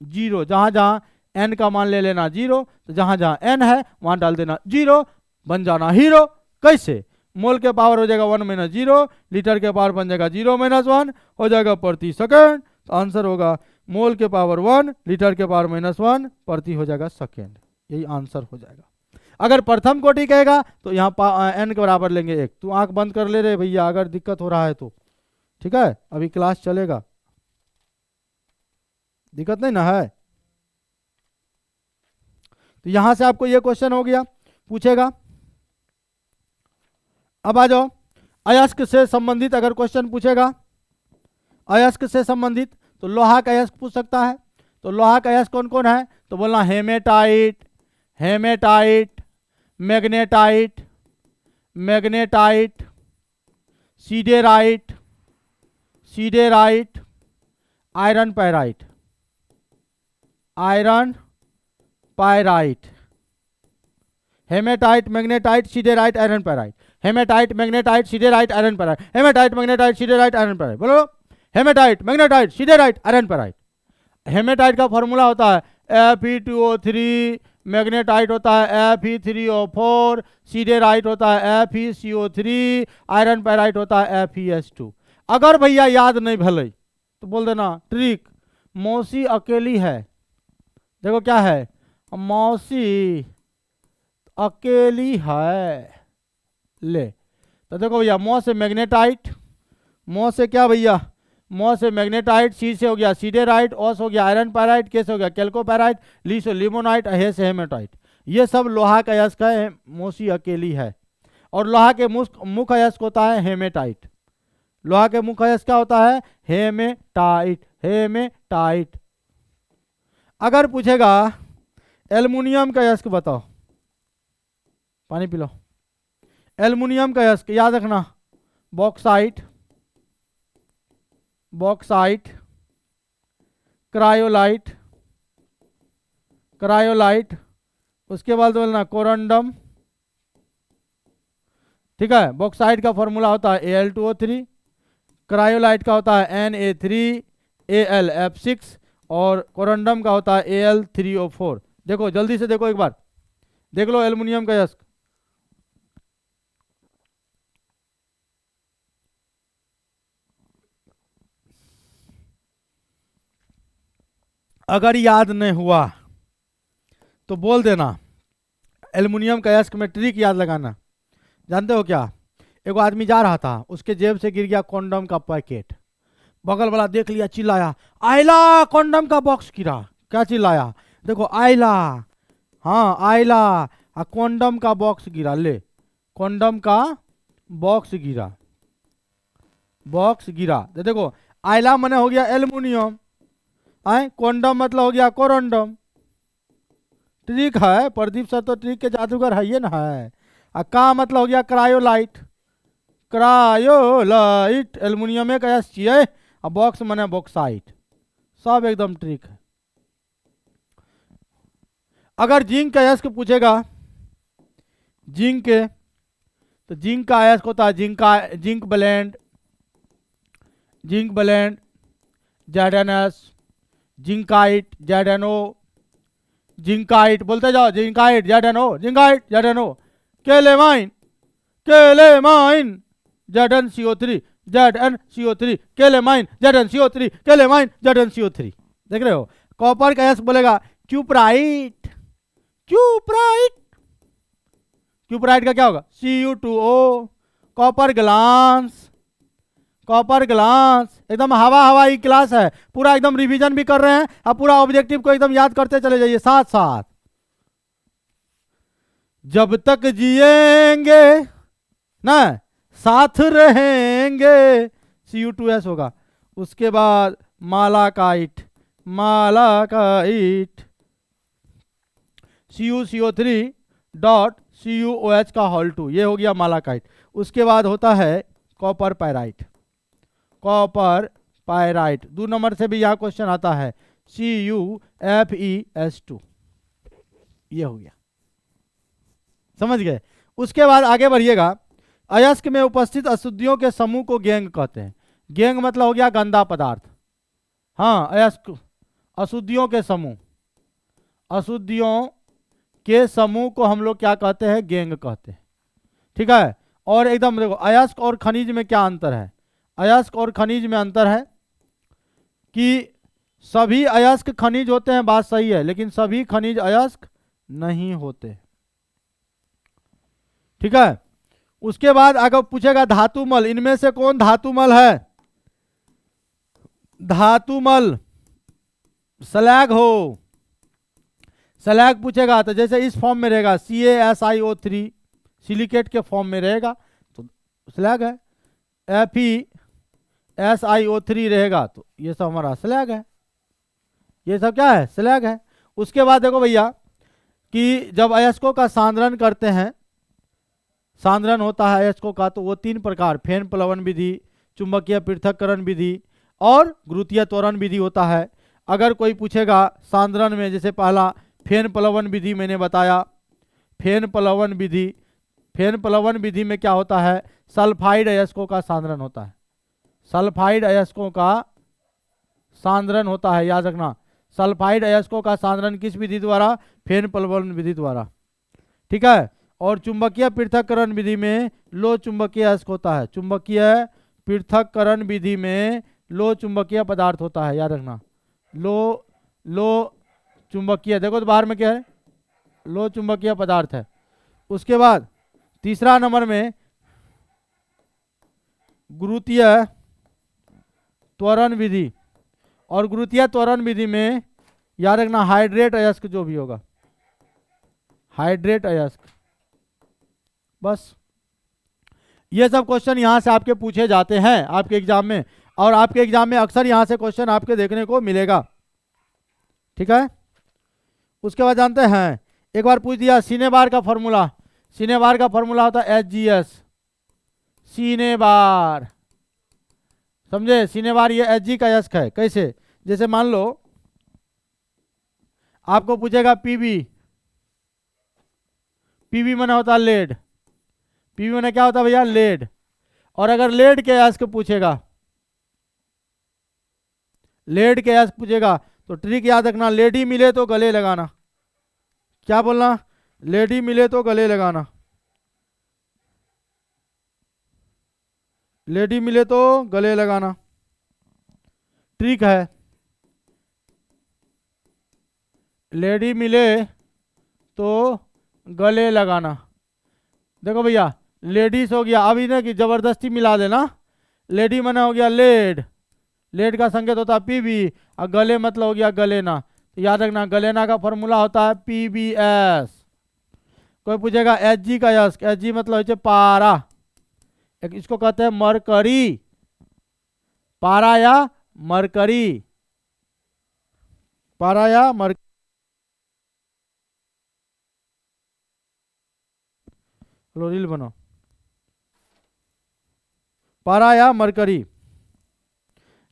0, जहां जहां n का मान ले लेना 0, तो जहां जहां n है वहां डाल देना 0, बन जाना हीरो। कैसे, मोल के पावर हो जाएगा 1 - 0, लीटर के पावर बन जाएगा 0 - 1 हो जाएगा प्रति सेकेंड, तो आंसर होगा मोल के पावर 1, लीटर के पावर -1 प्रति हो जाएगा सेकेंड, यही आंसर हो जाएगा। अगर प्रथम कोटि कहेगा तो यहाँ n के बराबर लेंगे 1। तू आंख बंद कर ले रे भैया, अगर दिक्कत हो रहा है तो, ठीक है, अभी क्लास चलेगा, दिक्कत नहीं ना है। तो यहां से आपको ये क्वेश्चन हो गया, पूछेगा। अब आ जाओ, अयस्क से संबंधित अगर क्वेश्चन पूछेगा, अयस्क से संबंधित, तो लोहा का अयस्क पूछ सकता है। तो लोहा का अयस्क कौन कौन है, तो बोलना haematite, haematite, magnetite, magnetite, siderite, siderite, iron pyrite, iron pyrite, haematite, magnetite, siderite, iron pyrite, haematite, magnetite, siderite, iron pyrite, haematite, magnetite, siderite, iron pyrite, बोलो। Haematite, magnetite, siderite, iron pyrite. Haematite का formula होता है Fe2O3, magnetite होता है Fe3O4, siderite होता है FeCO3, iron pyrite होता है FeS2। अगर भैया याद नहीं भले तो बोल देना ट्रिक, मौसी अकेली है, देखो क्या है, मौसी अकेली है, ले। तो देखो भैया, मौ से मैग्नेटाइट, मौ से क्या भैया, मौ से मैग्नेटाइट, सी से हो गया सीडेराइट, ओ से हो गया आयरन पायराइट, के से हो गया कैल्कोपायराइट, ली से लिमोनाइट, हे से हेमेटाइट। ये सब लोहा का अयस्क है, मौसी अकेली है। और लोहा के मुख्य अयस्क होता है हेमेटाइट, लोहा के मुख्य अयस्क क्या होता है, हेमेटाइट, हेमेटाइट। अगर पूछेगा एल्युमिनियम का अयस्क बताओ, पानी पी लो, एल्युमिनियम का अयस्क याद रखना, बॉक्साइट, बॉक्साइट, क्रायोलाइट, क्रायोलाइट, उसके बाद बोलना कोरंडम, ठीक है। बॉक्साइट का फॉर्मूला होता है Al2O3, क्रायोलाइट का होता है Na3Al F6, और कोरंडम का होता है Al3O4। देखो जल्दी से देखो, एक बार देख लो एल्युमिनियम का अयस्क। अगर याद नहीं हुआ तो बोल देना। एल्युमिनियम का अयस्क में ट्रिक याद लगाना। जानते हो क्या? एक आदमी जा रहा था, उसके जेब से गिर गया कॉन्डम का पैकेट। बगल वाला देख लिया, चिल्लाया, आइला कॉन्डम का बॉक्स गिरा। क्या चिल्लाया? देखो आइला, हाँ आइला, कॉन्डम का बॉक्स गिरा। ले, कॉन्डम का बॉक्स गिरा, बॉक्स गिरा। देखो आइला मने हो गया एल्युमिनियम, आए कॉन्डम मतलब हो गया कोरंडम। ट्रिक है, प्रदीप सर तो ट्रिक के जादूगर है ये ना है। का मतलब हो गया क्रायोलाइट, क्रायोलाइट एल्युमिनियम का यस चाहिए, और बॉक्स मने बॉक्साइट। सब एकदम ट्रिक है। अगर जिंक का अयस्क पूछेगा, जिंक के, तो जिंक का अयस्क होता है zinc blende, zinc blende, ZnS, zincite, ZnO, zincite बोलते जाओ, zincite ZnO, zincite ZnO, calamine, calamine, ZnCO3, ZnCO3, calamine, ZnCO3, calamine, ZnCO3। देख रहे हो? कॉपर का अयस्क बोलेगा क्यूपराइट, क्यूपराइट, क्यूपराइट का क्या होगा? Cu2O। Copper glass, copper glass, एकदम हवा हवाई क्लास है, पूरा एकदम रिवीजन भी कर रहे हैं, अब पूरा ऑब्जेक्टिव को एकदम याद करते चले जाइए साथ साथ। जब तक जिएंगे ना साथ रहेंगे, Cu2S होगा। उसके बाद मालाकाइट, मालाकाइट, CuCO3 डॉट CuOH का होल 2, ये हो गया मालाकाइट। उसके बाद होता है copper pyrite, copper pyrite. 2 number से भी यहाँ क्वेश्चन आता है, CuFeS2, ये हो गया, समझ गए? उसके बाद आगे बढ़िएगा। अयस्क में उपस्थित अशुद्धियों के समूह को गैंग कहते हैं। गैंग मतलब हो गया गंदा पदार्थ। हाँ, अयस्क अशुद्धियों के समूह, अशुद्धियों के समूह को हम लोग क्या कहते हैं? गैंग कहते हैं। ठीक है? और एकदम देखो, अयस्क और खनिज में क्या अंतर है? अयस्क और खनिज में अंतर है कि सभी अयस्क खनिज होते हैं, बात सही है, लेकिन सभी खनिज अयस्क नहीं होते। ठीक है? उसके बाद अगर पूछेगा धातुमल, इनमें से कौन धातुमल है? धातुमल स्लैग हो, स्लैग पूछेगा तो जैसे इस फॉर्म में रहेगा CaSiO3, सिलिकेट के फॉर्म में रहेगा तो स्लैग है। FeSiO3 रहेगा तो ये सब हमारा स्लैग है। ये सब क्या है? स्लैग है। उसके बाद देखो भैया कि जब अयस्कों का सांद्रण करते हैं, सांद्रण होता है अयस्कों का, तो वो 3 प्रकार, फेन प्लवन विधि, चुंबकीय पृथक्करण विधि और गुरुत्वीय त्वरण विधि होता है। अगर कोई पूछेगा सांद्रण में, जैसे पहला फेन प्लवन विधि मैंने बताया, फेन प्लवन विधि, फेन प्लवन विधि में क्या होता है? सल्फाइड अयस्कों का सांद्रण होता है, सल्फाइड अयस्कों का सांद्रण होता है, याद रखना। सल्फाइड अयस्कों का सांद्रण किस विधि द्वारा? फेन प्लवन विधि द्वारा। ठीक है? और चुंबकीय पृथक्करण विधि में लो चुंबकीय अयस्क होता है, चुंबकीय पृथक्करण विधि में लो चुंबकीय पदार्थ होता है, याद रखना। लो चुंबकीय, देखो तो बाहर में क्या है? लो चुंबकीय पदार्थ है। उसके बाद तीसरा नंबर में गुरुत्वीय त्वरण विधि, और गुरुत्वीय त्वरण विधि में याद रखना हाइड्रेट अयस्क जो भी होगा, हाइड्रेट अयस्क। बस ये सब क्वेश्चन यहां से आपके पूछे जाते हैं आपके एग्जाम में, और आपके एग्जाम में अक्सर यहां से क्वेश्चन आपके देखने को मिलेगा। ठीक है? उसके बाद जानते हैं, एक बार पूछ दिया सीने-बार का फॉर्मूला, सीने-बार का फॉर्मूला होता है HGS, सीने-बार, समझे? सीने-बार ये Hg का अयस्क है। कैसे? जैसे मान लो आपको पूछेगा Pb, Pb माने होता है लेड, Pb माने क्या होता है भैया? लेड। और अगर लेड के अयस्क पूछेगा, लेड के अयस्क पूछेगा तो ट्रिक याद रखना, लेडी मिले तो गले लगाना। क्या बोलना? लेडी मिले तो गले लगाना। लेडी मिले तो गले लगाना, ट्रिक है। लेडी मिले तो गले लगाना। देखो भैया, लेडीज हो गया, अब इन्हें की जबरदस्ती मिला देना। लेडी मना हो गया लेड, लेड का संकेत होता है पीबी, और गले मतलब हो गया गलेना। तो याद रखना, गलेना का फॉर्मूला होता है पीबीएस। कोई पूछेगा एच जी का यश, एच जी मतलब होता है पारा, एक इसको कहते हैं मरकरी, पारा या मरकरी, पारा या मर रील बनो, पारा या मरकरी।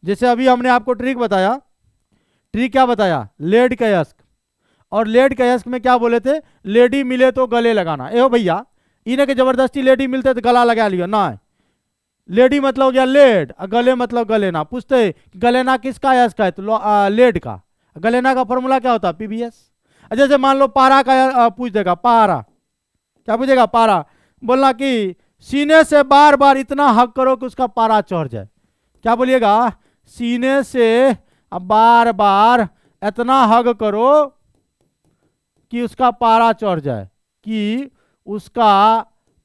जैसे अभी हमने आपको ट्रिक बताया, ट्रिक क्या बताया? लेड का यस्क, और लेड का यस्क में क्या बोले थे? लेडी मिले तो गले लगाना। ए भैया, इन्हें के जबरदस्ती लेडी मिलते तो गला लगा लियो ना, लेडी मतलब हो गया लेड, गले मतलब गलेना। पूछते गलेना किसका यस्क है? तो लेड का। गलेना का फॉर्मूला क्या होता है? पीबीएस। जैसे मान लो पारा का पूछ देगा, पारा क्या पूछेगा? पारा। बोलना कि सीने से बार बार इतना हक करो कि उसका पारा चढ़ जाए। क्या बोलिएगा? सीने से बार बार इतना हग करो कि उसका पारा चढ़ जाए, कि उसका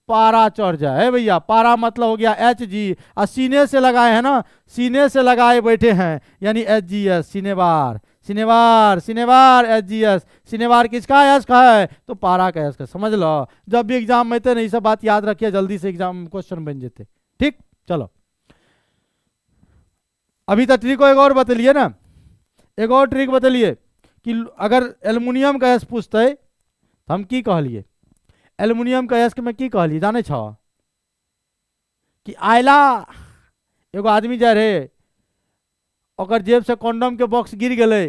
पारा चढ़ जाए। भैया, पारा मतलब हो गया एच जी, और सीने से लगाए हैं ना, सीने से लगाए बैठे हैं, यानी H G S, cinnabar, cinnabar, cinnabar, H G S. Cinnabar किसका यश का है? तो पारा का यश का। समझ लो, जब भी एग्जाम में थे नहीं, सब बात याद रखिए, जल्दी से एग्जाम क्वेश्चन बन जाते। ठीक, चलो अभी तक ट्रिक को एक और बतलिए ना, एक और ट्रिक बतलिए कि अगर एल्युमिनियम का यश पूछते तो हम की कहलिए? एल्युमिनियम का यश में की कहलिए जाने छो? कि आयला एगो आदमी जा रहे, ओकर जेब से कंडोम के बॉक्स गिर गए,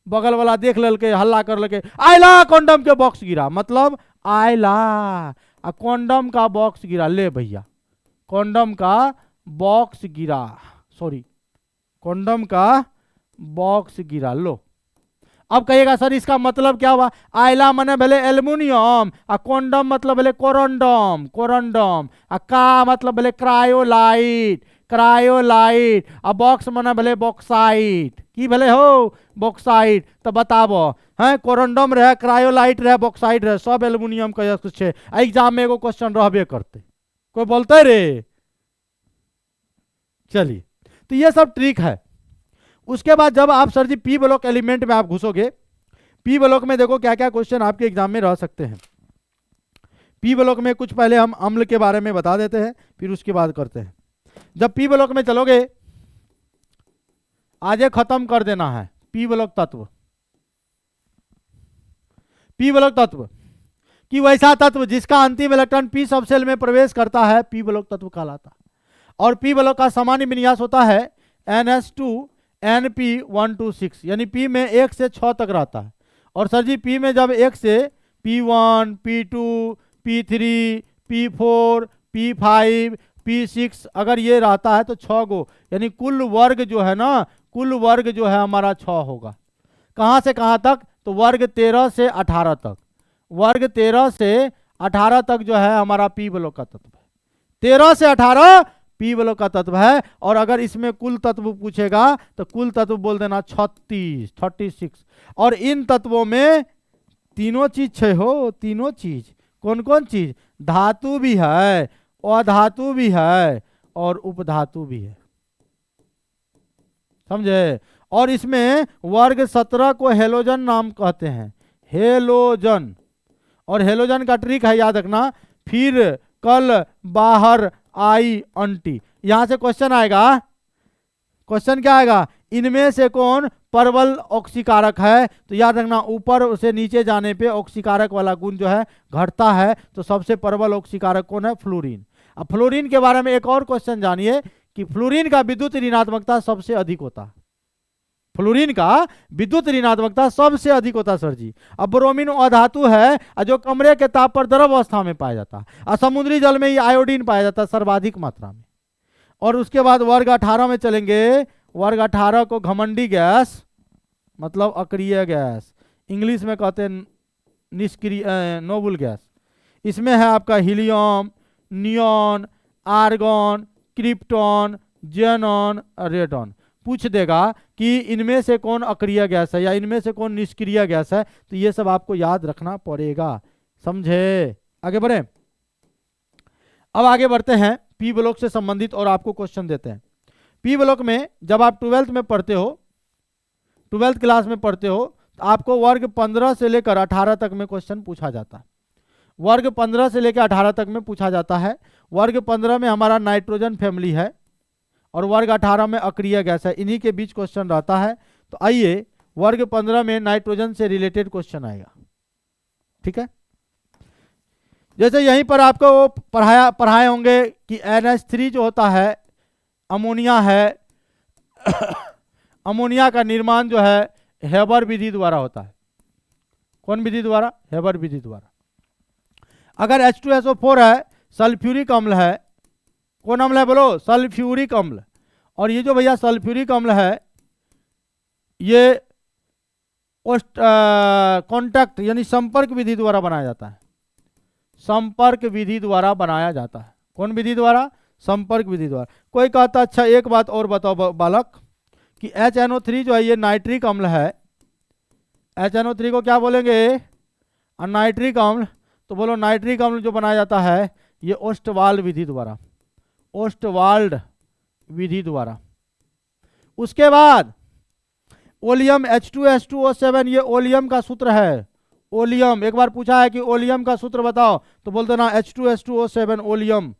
बगल वाला देख ललके, हल्ला कर लके, आयला कंडोम के बॉक्स गिरा, मतलब आयला कंडोम का बॉक्स गिरा। ले भैया, कंडोम का बॉक्स गिरा, सॉरी कंडोम का बॉक्स गिरा। लो, अब कहिएगा सर इसका मतलब क्या हुआ? आयला मने भले एल्युमिनियम, आ कंडोम मतलब भले कोरंडम, कोरंडम, आ का मतलब भले क्रायोलाइट, क्रायोलाइट, आ बॉक्स मने भले बॉक्साइट। की भले हो? बॉक्साइट। तो बताबो, हैं कोरंडम रहे, क्रायोलाइट रहे, बॉक्साइट रहे, सब एल्युमिनियम का कुछ है। एग्जाम में एगो क्वेश्चन रहबे करते, कोई बोलते रे। चलिए, तो ये सब ट्रिक है। उसके बाद जब आप sir G P block element में आप घुसोगे, पी ब्लॉक में देखो क्या क्या क्वेश्चन आपके एग्जाम में रह सकते हैं। पी ब्लॉक में कुछ पहले हम अम्ल के बारे में बता देते हैं, फिर उसके बाद करते हैं। जब पी ब्लॉक में चलोगे, आज खत्म कर देना है पी ब्लॉक तत्व। पी ब्लॉक तत्व कि वैसा तत्व जिसका अंतिम इलेक्ट्रॉन पी सब सेल में प्रवेश करता है, पी ब्लॉक तत्व कहलाता है। और पी ब्लॉक का सामान्य विन्यास होता है NS2 NP126, यानी पी में 1 से 6 तक रहता है। और सर जी पी में जब 1 से P1, P2, P3, P4, P5, P6 अगर ये रहता है तो 6 गो, यानी कुल वर्ग जो है ना, कुल वर्ग जो है हमारा 6 होगा। कहाँ से कहाँ तक? तो वर्ग 13 से 18 तक, वर्ग 13 से 18 तक जो है हमारा पी ब्लॉक का तत्व है। 13 से 18 पी ब्लॉक का तत्व है। और अगर इसमें कुल तत्व पूछेगा तो कुल तत्व बोल देना 36, 36। और इन तत्वों में तीनों चीज छे हो, तीनों चीज। कौन कौन चीज? धातु भी है, अधातु भी है, और उपधातु भी है। समझे? और इसमें वर्ग 17 को हेलोजन नाम कहते हैं, हेलोजन। और हेलोजन का ट्रिक है याद रखना, फिर कल बाहर आई अंटी। यहां से क्वेश्चन आएगा, क्वेश्चन क्या आएगा? इनमें से कौन परवल ऑक्सीकारक है? तो याद रखना, ऊपर से नीचे जाने पे ऑक्सीकारक वाला गुण जो है घटता है। तो सबसे परवल ऑक्सीकारक कौन है? फ्लोरीन। अब फ्लोरीन के बारे में एक और क्वेश्चन जानिए कि फ्लोरीन का विद्युत ऋणात्मकता सबसे अधिक होता है। फ्लोरीन का विद्युत ऋणात्मकता सबसे अधिक होता है सर जी। अब ब्रोमीन अधातु है, जो कमरे के ताप पर द्रव अवस्था में पाया जाता है, और समुद्री जल में ही आयोडीन पाया जाता है सर्वाधिक मात्रा में। और उसके बाद वर्ग 18 में चलेंगे। वर्ग 18 को घमंडी गैस, मतलब अक्रिय गैस, इंग्लिश में कहते हैं निष्क्रिय नोबल गैस। इसमें है आपका helium, neon, argon, krypton, xenon, radon. पूछ देगा कि इनमें से कौन अक्रिय गैस है या इनमें से कौन निष्क्रिय गैस है, तो ये सब आपको याद रखना पड़ेगा, समझे। आगे बढ़े। अब आगे बढ़ते हैं, पी ब्लॉक से संबंधित और आपको क्वेश्चन देते हैं। पी ब्लॉक में जब आप 12th में पढ़ते हो, 12th क्लास में पढ़ते हो, तो आपको वर्ग 15 से लेकर 18 तक में क्वेश्चन पूछा जाता है। वर्ग 15 से लेकर 18 तक में पूछा जाता है। वर्ग 15 में हमारा नाइट्रोजन फैमिली है और वर्ग 18 में अक्रिय गैस है, इन्हीं के बीच क्वेश्चन रहता है। तो आइए वर्ग 15 में नाइट्रोजन से रिलेटेड क्वेश्चन आएगा, ठीक है। जैसे यहीं पर आपको वो पढ़ाए होंगे कि NH3 जो होता है अमोनिया है अमोनिया का निर्माण जो है हेबर विधि द्वारा होता है। कौन विधि द्वारा? हेबर विधि द्वारा। अगर H2SO4 है, सल्फ्यूरिक अम्ल है, कौन अम्ल है बोलो? सल्फ्यूरिक अम्ल। और ये जो भैया सल्फ्यूरिक अम्ल है, ये कॉन्टैक्ट यानी संपर्क विधि द्वारा बनाया जाता है। संपर्क विधि द्वारा बनाया जाता है। कौन विधि द्वारा? संपर्क विधि द्वारा। कोई कहता अच्छा एक बात और बताओ बालक कि HNO3 जो है ये नाइट्रिक अम्ल है। HNO3 को क्या बोलेंगे? नाइट्रिक अम्ल। तो बोलो नाइट्रिक अम्ल जो बनाया जाता है ये ओस्टवाल्ड विधि द्वारा, ओस्टवाल्ड विधि द्वारा। उसके बाद ओलियम H2S2O7, ये ओलियम का सूत्र है। ओलियम, एक बार पूछा है कि ओलियम का सूत्र बताओ, तो बोल देना H2S2O7 ओलियम।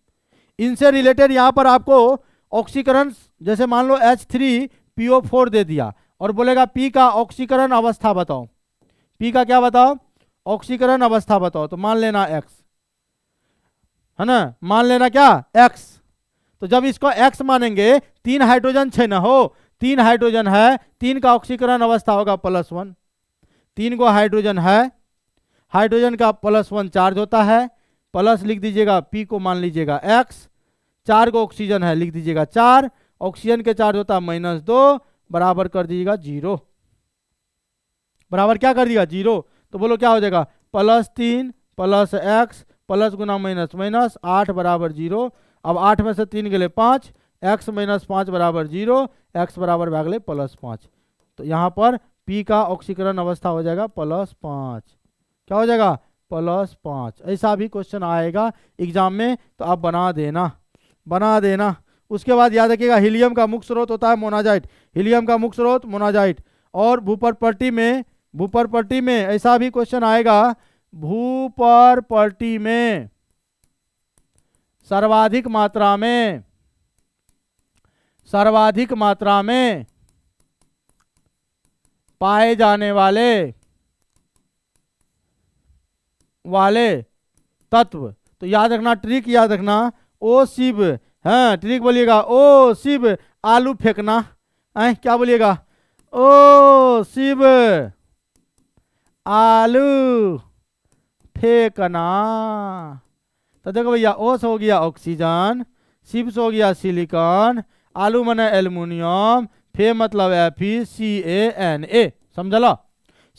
इनसे रिलेटेड यहाँ पर आपको ऑक्सीकरण, जैसे मान लो H3PO4 दे दिया और बोलेगा P का ऑक्सीकरण अवस्था बताओ। P का क्या बताओ? ऑक्सीकरण अवस्था बताओ। तो मान लेना X, है ना, मान लेना क्या? X। तो जब इसको X मानेंगे, 3 हाइड्रोजन छे ना हो, 3 हाइड्रोजन है, 3 का ऑक्सीकरण अवस्था होगा +1। 3 को हाइड्रोजन है, हाइड्रोजन का +1 चार्ज होता है, प्लस लिख दीजिएगा, P को मान लीजिएगा X, 4 को ऑक्सीजन है लिख दीजिएगा 4, ऑक्सीजन के चार्ज होता है -2, बराबर कर दीजिएगा 0। बराबर क्या कर दिया? 0। तो बोलो क्या हो जाएगा? +3 + X प्लस गुना माइनस माइनस, 8 बराबर 0। अब 8 में से 3 गए 5, x - 5 बराबर 0, x बराबर भाग ले +5। तो यहाँ पर P का ऑक्सीकरण अवस्था हो जाएगा +5। क्या हो जाएगा? +5। ऐसा भी क्वेश्चन आएगा एग्जाम में, तो आप बना देना। उसके बाद याद रखिएगा हीलियम का मुख्य स्रोत होता है मोनाजाइट। हीलियम का मुख्य स्रोत मोनाजाइट। और भूपर्पट्टी में ऐसा भी क्वेश्चन आएगा, भूपर्पट्टी में सर्वाधिक मात्रा में पाए जाने वाले तत्व। तो याद रखना, ट्रिक याद रखना, ओ शिव, हाँ ट्रिक बोलिएगा, ओ शिव आलू फेंकना। क्या बोलिएगा? ओ शिव आलू फेंकना। तो देखो भैया, ओ से हो गया ऑक्सीजन, शिव से हो गया सिलिकॉन, आलू माने एल्युमिनियम, फे मतलब FeCANA। समझ लो।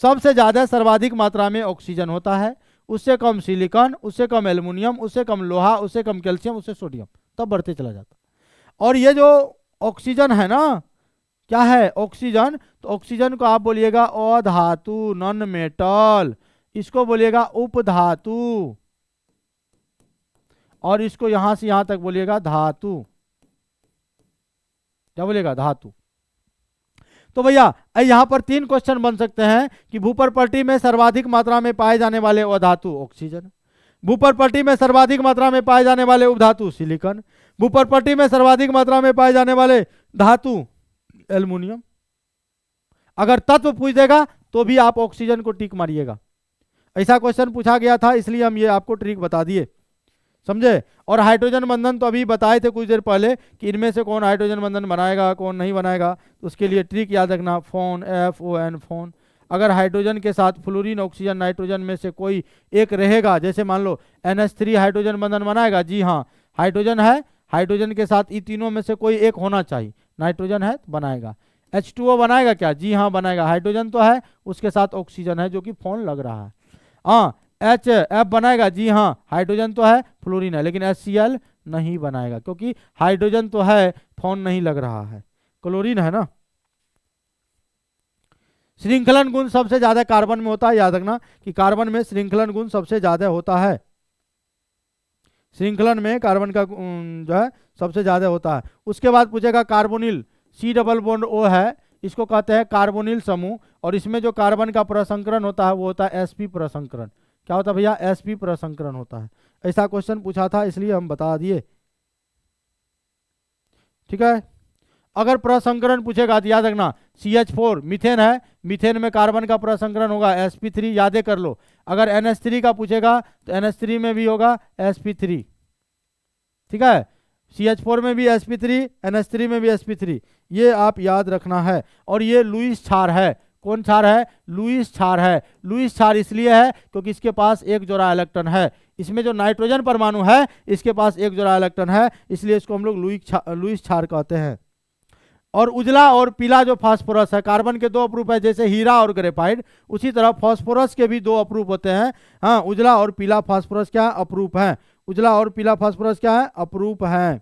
सबसे ज्यादा सर्वाधिक मात्रा में ऑक्सीजन होता है, उससे कम सिलिकॉन, उससे कम एल्युमिनियम, उससे कम लोहा, उससे कम कैल्शियम, उससे सोडियम, तब बढ़ते चला जाता। और ये जो ऑक्सीजन है ना, क्या है ऑक्सीजन? तो ऑक्सीजन को आप बोलिएगा अधातु, नॉन मेटल। इसको बोलिएगा उपधातु, और इसको यहां से यहां तक बोलिएगा धातु। क्या बोलिएगा? धातु। तो भैया यहां पर 3 क्वेश्चन बन सकते हैं कि भूपर्पट्टी में सर्वाधिक मात्रा में पाए जाने वाले अधातु ऑक्सीजन, भूपर्पट्टी में सर्वाधिक मात्रा में पाए जाने वाले उपधातु सिलिकॉन, भूपर्पट्टी में सर्वाधिक मात्रा में पाए जाने वाले धातु एल्युमिनियम। अगर तत्व पूछ देगा तो भी आप ऑक्सीजन को टिक मारिएगा। ऐसा क्वेश्चन पूछा गया था, इसलिए हम ये आपको ट्रिक बता दिए, समझे। और हाइड्रोजन बंधन तो अभी बताए थे कुछ देर पहले कि इनमें से कौन हाइड्रोजन बंधन बनाएगा कौन नहीं बनाएगा। तो उसके लिए ट्रिक याद रखना, फोन FON फोन। अगर हाइड्रोजन के साथ फ्लोरीन, ऑक्सीजन, नाइट्रोजन में से कोई एक रहेगा, जैसे मान लो NH3 हाइड्रोजन बंधन बनाएगा, जी हाँ हाइड्रोजन है, हाइड्रोजन के साथ इन तीनों में से कोई एक होना चाहिए, नाइट्रोजन है तो बनाएगा। H2O बनाएगा क्या? जी हाँ बनाएगा, हाइड्रोजन तो है, उसके साथ ऑक्सीजन है जो कि फोन लग रहा है। हाँ HF बनाएगा, जी हाँ हाइड्रोजन तो है, फ्लोरीन है, लेकिन HCl नहीं बनाएगा क्योंकि हाइड्रोजन तो है, फोन नहीं लग रहा है, क्लोरीन है ना। श्रृंखलन गुण सबसे ज्यादा कार्बन में होता है, याद रखना कि कार्बन में श्रृंखलन गुण सबसे ज्यादा होता है, श्रृंखलन में कार्बन का जो है सबसे ज्यादा होता है। उसके बाद पूछेगा कार्बोनिल, C+O है, इसको कहते हैं कार्बोनिल समूह, और इसमें जो कार्बन का प्रसंकरण होता है वो होता है sp प्रसंकरण। क्या होता है भैया? sp प्रसंकरण होता है। ऐसा क्वेश्चन पूछा था इसलिए हम बता दिए, ठीक है। अगर प्रसंकरण पूछेगा तो याद रखना CH4 मीथेन है, मीथेन में कार्बन का प्रसंकरण होगा sp3, यादें कर लो। अगर NH3 का पूछेगा तो NH3 में भी होगा sp3, ठीक है। CH4 में भी sp3, NH3 में भी sp3, ये आप याद रखना है। और ये लुईस क्षार है, कौन क्षार है? लुईस क्षार है। लुईस क्षार इसलिए है क्योंकि इसके पास एक जोड़ा इलेक्ट्रॉन है, इसमें जो नाइट्रोजन परमाणु है इसके पास एक जोड़ा इलेक्ट्रॉन है, इसलिए इसको हम लोग लुईस क्षार कहते हैं। और उजला और पीला जो फास्फोरस है, कार्बन के दो अपरूप है, जैसे हीरा और ग्रेफाइट, उसी तरह फास्फोरस के भी दो अपरूप होते हैं। हाँ, उजला और पीला फास्फोरस क्या है? अपरूप है। उजला और पीला फास्फोरस क्या है? अपरूप है,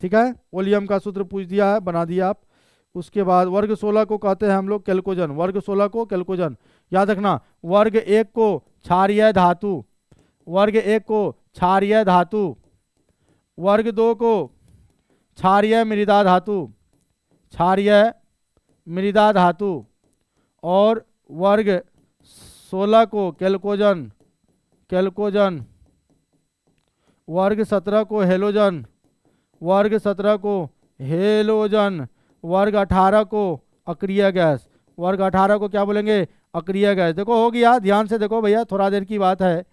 ठीक है। वोलियम का सूत्र पूछ दिया है, बना दिया आप। उसके बाद वर्ग 16 को कहते हैं हम लोग कैल्कोजन, वर्ग 16 को कैल्कोजन, याद रखना। वर्ग 1 को क्षारीय धातु, वर्ग 1 को क्षारीय धातु, वर्ग 2 को क्षारीय मृदा धातु, क्षारीय मृदा धातु, और वर्ग 16 को कैल्कोजन, कैल्कोजन, वर्ग 17 को हेलोजन, वर्ग 17 को हेलोजन, वर्ग 18 को अक्रिय गैस, वर्ग 18 को क्या बोलेंगे? अक्रिय गैस। देखो हो गया, ध्यान से देखो भैया, थोड़ा देर की बात है,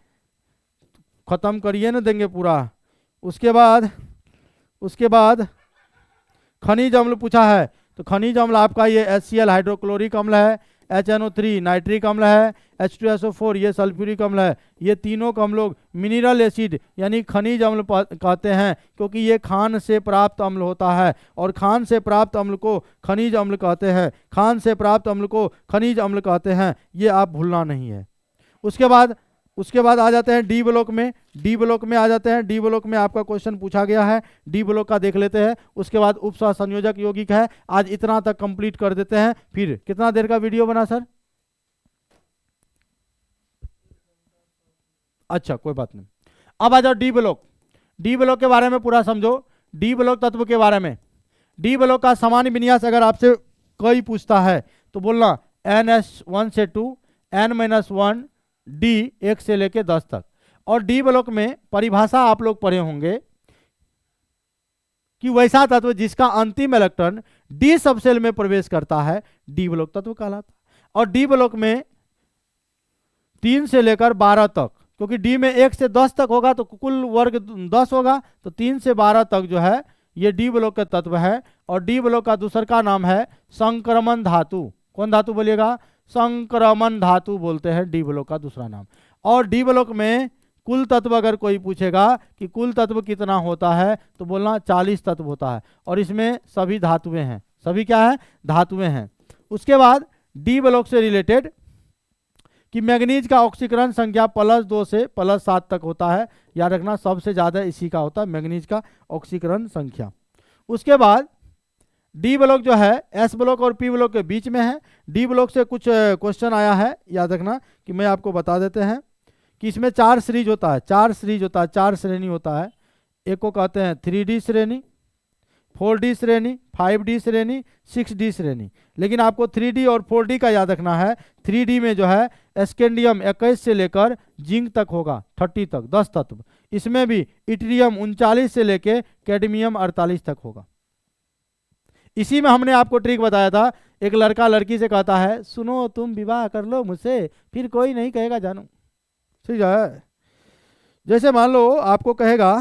खत्म करिए ना देंगे पूरा। उसके बाद खनिज अम्ल पूछा है, तो खनिज अम्ल आपका ये HCl हाइड्रोक्लोरिक अम्ल है, HNO3 नाइट्रिक अम्ल है, H2SO4 ये सल्फ्यूरिक अम्ल है। ये तीनों को हम लोग मिनरल एसिड यानी खनिज अम्ल कहते हैं, क्योंकि ये खान से प्राप्त अम्ल होता है, और खान से प्राप्त अम्ल को खनिज अम्ल कहते हैं, खान से प्राप्त अम्ल को खनिज अम्ल कहते हैं, ये आप भूलना नहीं है। उसके बाद आ जाते हैं डी ब्लॉक में, डी ब्लॉक में आ जाते हैं। डी ब्लॉक में आपका क्वेश्चन पूछा गया है, डी ब्लॉक का देख लेते हैं। उसके बाद उपसह संयोजक यौगिक है, आज इतना तक कंप्लीट कर देते हैं। फिर कितना देर का वीडियो बना सर? अच्छा कोई बात नहीं। अब आ जाओ डी ब्लॉक, डी ब्लॉक के बारे में पूरा समझो, डी ब्लॉक तत्व के बारे में। डी ब्लॉक का सामान्य विन्यास अगर आपसे कोई पूछता है तो बोलना NS1 से 2 N-1 डी 1 से लेके 10 तक। और डी ब्लॉक में परिभाषा आप लोग पढ़े होंगे कि वैसा तत्व जिसका अंतिम इलेक्ट्रॉन डी सबसेल में प्रवेश करता है डी ब्लॉक तत्व कहलाता है। और डी ब्लॉक में 3 से लेकर 12 तक, क्योंकि डी में 1 से 10 तक होगा तो कुल वर्ग 10 होगा, तो 3 से 12 तक जो है ये डी ब्लॉक के तत्व है। और डी ब्लॉक का दूसर का नाम है संक्रमण धातु। कौन धातु बोलिएगा? संक्रमण धातु बोलते हैं डी ब्लॉक का दूसरा नाम। और डी ब्लॉक में कुल तत्व अगर कोई पूछेगा कि कुल तत्व कितना होता है तो बोलना 40 तत्व होता है, और इसमें सभी धातुएं हैं। सभी क्या है? धातुएं हैं। उसके बाद डी ब्लॉक से रिलेटेड कि मैग्नीज का ऑक्सीकरण संख्या +2 से +7 तक होता है, याद रखना सबसे ज्यादा इसी का होता है मैग्नीज का ऑक्सीकरण संख्या। उसके बाद डी ब्लॉक जो है एस ब्लॉक और पी ब्लॉक के बीच में है। डी ब्लॉक से कुछ क्वेश्चन आया है, याद रखना कि मैं आपको बता देते हैं कि इसमें 4 सीरीज होता है, 4 सीरीज होता है, 4 श्रेणी होता है। एक को कहते हैं 3D श्रेणी, 4D श्रेणी, 5D श्रेणी, 6D श्रेणी। लेकिन आपको 3D और 4D का याद रखना है। 3D में जो है स्कैंडियम 21 से लेकर जिंक तक होगा 30 तक, 10 तत्व। इसमें भी इट्रियम 39 से लेकर कैडमियम 48 तक होगा। इसी में हमने आपको ट्रिक बताया था, एक लड़का लड़की से कहता है सुनो तुम विवाह कर लो मुझसे, फिर कोई नहीं कहेगा जानू। ठीक है, जैसे मान लो आपको कहेगा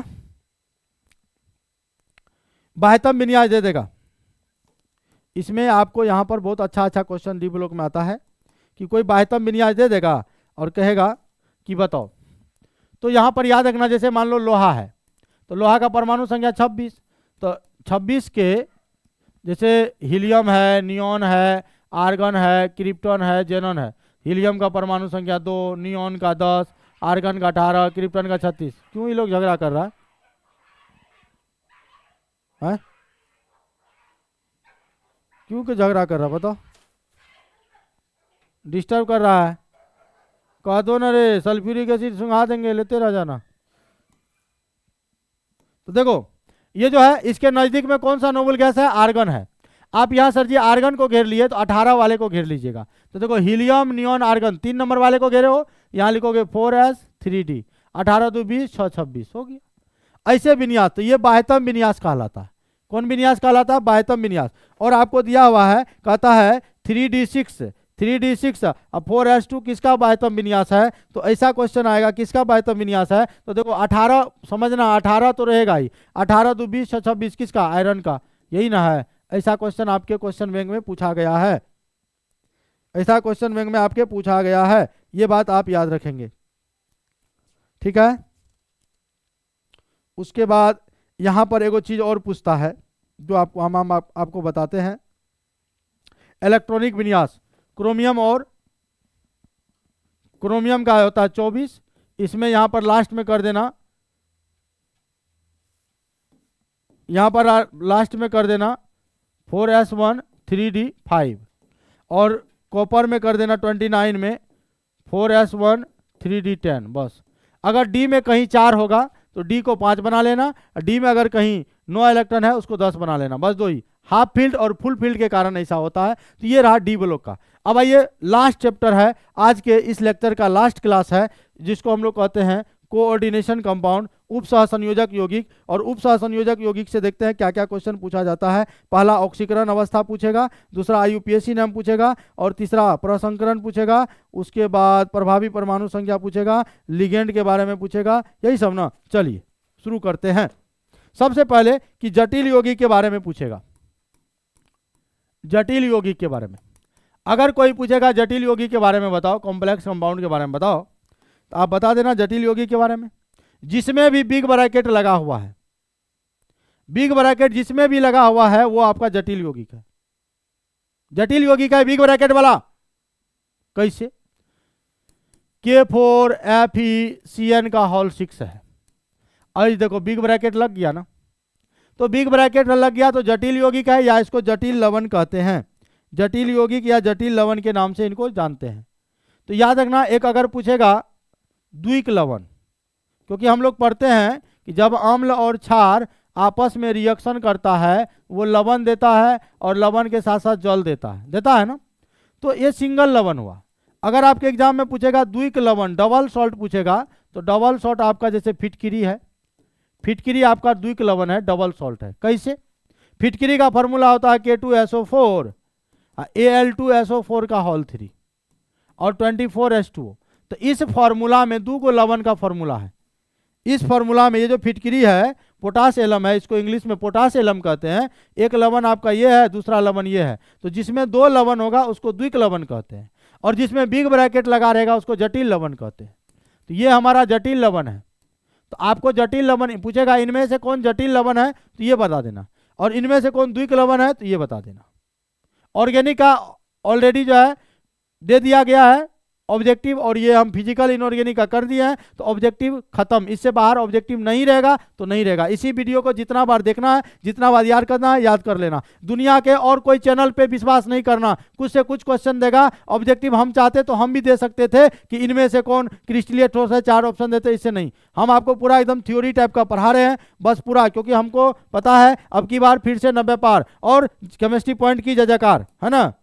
बाह्यतम विन्यास दे देगा। इसमें आपको यहाँ पर बहुत अच्छा क्वेश्चन डी ब्लॉक में आता है कि कोई बाह्यतम विन्यास दे देगा और कहेगा कि बताओ। तो यहाँ पर याद रखना, जैसे मान लो लोहा है तो लोहा का परमाणु संख्या 26, तो 26 के जैसे हीलियम है, नियॉन है, आर्गन है, क्रिप्टन है, जेनन है। हीलियम का परमाणु संख्या 2, नियॉन का 10, आर्गन का 18, क्रिप्टन का 36। क्यों ये लोग झगड़ा कर रहा है? क्यों के झगड़ा कर रहा है बताओ? डिस्टर्ब कर रहा है? कह दो ना रे, सल्फ्यूरिक एसिड सुंघा देंगे, लेते रह जाना। तो देखो ये जो है इसके नजदीक में कौन सा नोबल गैस है? आर्गन है। आप यहाँ सर जी आर्गन को घेर लिए तो 18 वाले को घेर लीजिएगा। तो देखो हीलियम, नियॉन, आर्गन 3 नंबर वाले को घेरे हो, यहाँ लिखोगे 4s3d, 18 2 20 6 26 हो गया। ऐसे विन्यास, तो ये बाह्यतम विन्यास कहलाता है। कौन विन्यास कहलाता है? बाह्यतम विन्यास। और आपको दिया हुआ है, कहता है 3d6, 3d6 अब 4s2 किसका बाह्यतम विन्यास है? तो ऐसा क्वेश्चन आएगा किसका बाह्यतम विन्यास है? तो देखो 18 समझना, 18 तो रहेगा ही, 18 2 20 6 26 किसका? आयरन का, यही ना है। ऐसा क्वेश्चन आपके क्वेश्चन बैंक में पूछा गया है, ऐसा क्वेश्चन बैंक में आपके पूछा गया है, ये बात आप याद रखेंगे, ठीक है। उसके बाद यहां पर एगो चीज और पूछता है जो आपको हम आपको बताते हैं। इलेक्ट्रॉनिक विन्यास, क्रोमियम और क्रोमियम का होता है 24, इसमें यहां पर लास्ट में कर देना, यहां पर लास्ट में कर देना 4s1 3d5, और कॉपर में कर देना 29 में 4s1 3d10 बस। अगर डी में कहीं 4 होगा तो डी को 5 बना लेना, डी में अगर कहीं 9 इलेक्ट्रॉन है उसको 10 बना लेना, बस दो ही। हाफ फील्ड और फुल फील्ड के कारण ऐसा होता है। तो ये रहा डी ब्लॉक का। अब आइए लास्ट चैप्टर है आज के इस लेक्चर का, लास्ट क्लास है, जिसको हम लोग कहते हैं कोऑर्डिनेशन कंपाउंड, उप सहसंयोजक यौगिक। और उप सहसंयोजक यौगिक से देखते हैं क्या क्या क्वेश्चन पूछा जाता है। पहला ऑक्सीकरण अवस्था पूछेगा, दूसरा आईयूपीएसी नाम पूछेगा, और तीसरा प्रसंकरण पूछेगा। उसके बाद प्रभावी परमाणु संख्या पूछेगा, लिगेंड के बारे में पूछेगा, यही सब ना। चलिए शुरू करते हैं। सबसे पहले कि जटिल यौगिक के बारे में पूछेगा, जटिल यौगिक के बारे में। अगर कोई पूछेगा जटिल यौगिक के बारे में बताओ, कॉम्प्लेक्स कंपाउंड के बारे में बताओ, तो आप बता देना जटिल यौगिक के बारे में जिसमें भी बिग ब्रैकेट लगा हुआ है। बिग ब्रैकेट जिसमें भी लगा हुआ है वो आपका जटिल यौगिक है। जटिल यौगिक है बिग ब्रैकेट वाला। कैसे? K4FeCN का होल 6 है। आज देखो बिग ब्रैकेट लग गया ना, तो बिग ब्रैकेट लग गया तो जटिल यौगिक है, या इसको जटिल लवण कहते हैं। जटिल यौगिक या जटिल लवण के नाम से इनको जानते हैं। तो याद रखना, एक अगर पूछेगा द्विक लवण, क्योंकि हम लोग पढ़ते हैं कि जब अम्ल और क्षार आपस में रिएक्शन करता है वो लवण देता है, और लवण के साथ साथ जल देता है ना। तो ये सिंगल लवण हुआ। अगर आपके एग्जाम में पूछेगा द्विक लवण, डबल सॉल्ट पूछेगा, तो डबल सॉल्ट आपका जैसे फिटकिरी है, फिटकिरी आपका द्विक लवण है, डबल सॉल्ट है। कैसे? फिटकिरी का फॉर्मूला होता है K2SO4, Al2SO4 का होल 3 और 24H2O। तो इस फॉर्मूला में 2 को लवण का फॉर्मूला है। इस फॉर्मूला में ये जो फिटकिरी है पोटास एलम है, इसको इंग्लिश में पोटास एलम कहते हैं। एक लवण आपका ये है, दूसरा लवण ये है। तो जिसमें 2 लवण होगा उसको द्विक लवण कहते हैं, और जिसमें बिग ब्रैकेट लगा रहेगा उसको जटिल लवण कहते हैं। तो ये हमारा जटिल लवण है। तो आपको जटिल लवण पूछेगा इनमें से कौन जटिल लवण है तो ये बता देना, और इनमें से कौन द्विक लवण है तो ये बता देना। ऑर्गेनिक का ऑलरेडी जो है दे दिया गया है ऑब्जेक्टिव, और ये हम फिजिकल इनऑर्गेनिक का कर दिए हैं, तो ऑब्जेक्टिव खत्म। इससे बाहर ऑब्जेक्टिव नहीं रहेगा तो नहीं रहेगा। इसी वीडियो को जितना बार देखना है, जितना बार याद करना है, याद कर लेना। दुनिया के और कोई चैनल पे विश्वास नहीं करना, कुछ से कुछ क्वेश्चन देगा ऑब्जेक्टिव। हम चाहते तो हम भी दे सकते थे कि इनमें से कौन क्रिस्टलीय ठोस है, 4 ऑप्शन देते, इससे नहीं। हम आपको पूरा एकदम थ्योरी टाइप का पढ़ा रहे हैं बस पूरा, क्योंकि हमको पता है अब की बार फिर से 90 पार, और केमिस्ट्री पॉइंट की जयकार है ना,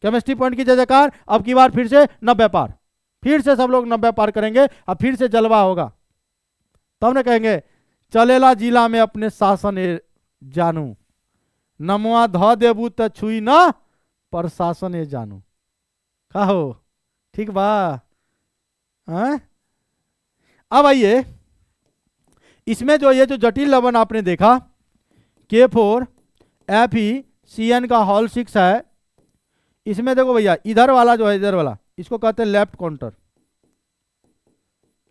केमिस्ट्री पॉइंट की जयकार। अब की बार फिर से 90 पार, फिर से सब लोग 90 पार करेंगे। अब फिर से जलवा होगा, तब ना कहेंगे चलेला जिला में अपने शासन जानू, नमवा ध देबू त छुई न पर शासन जानू। कहो ठीक बा? अब आइए इसमें जो ये जो जटिल लवण आपने देखा K4FeCN का होल 6 है। इसमें देखो भैया इधर वाला जो है, इधर वाला, इसको कहते हैं लेफ्ट काउंटर,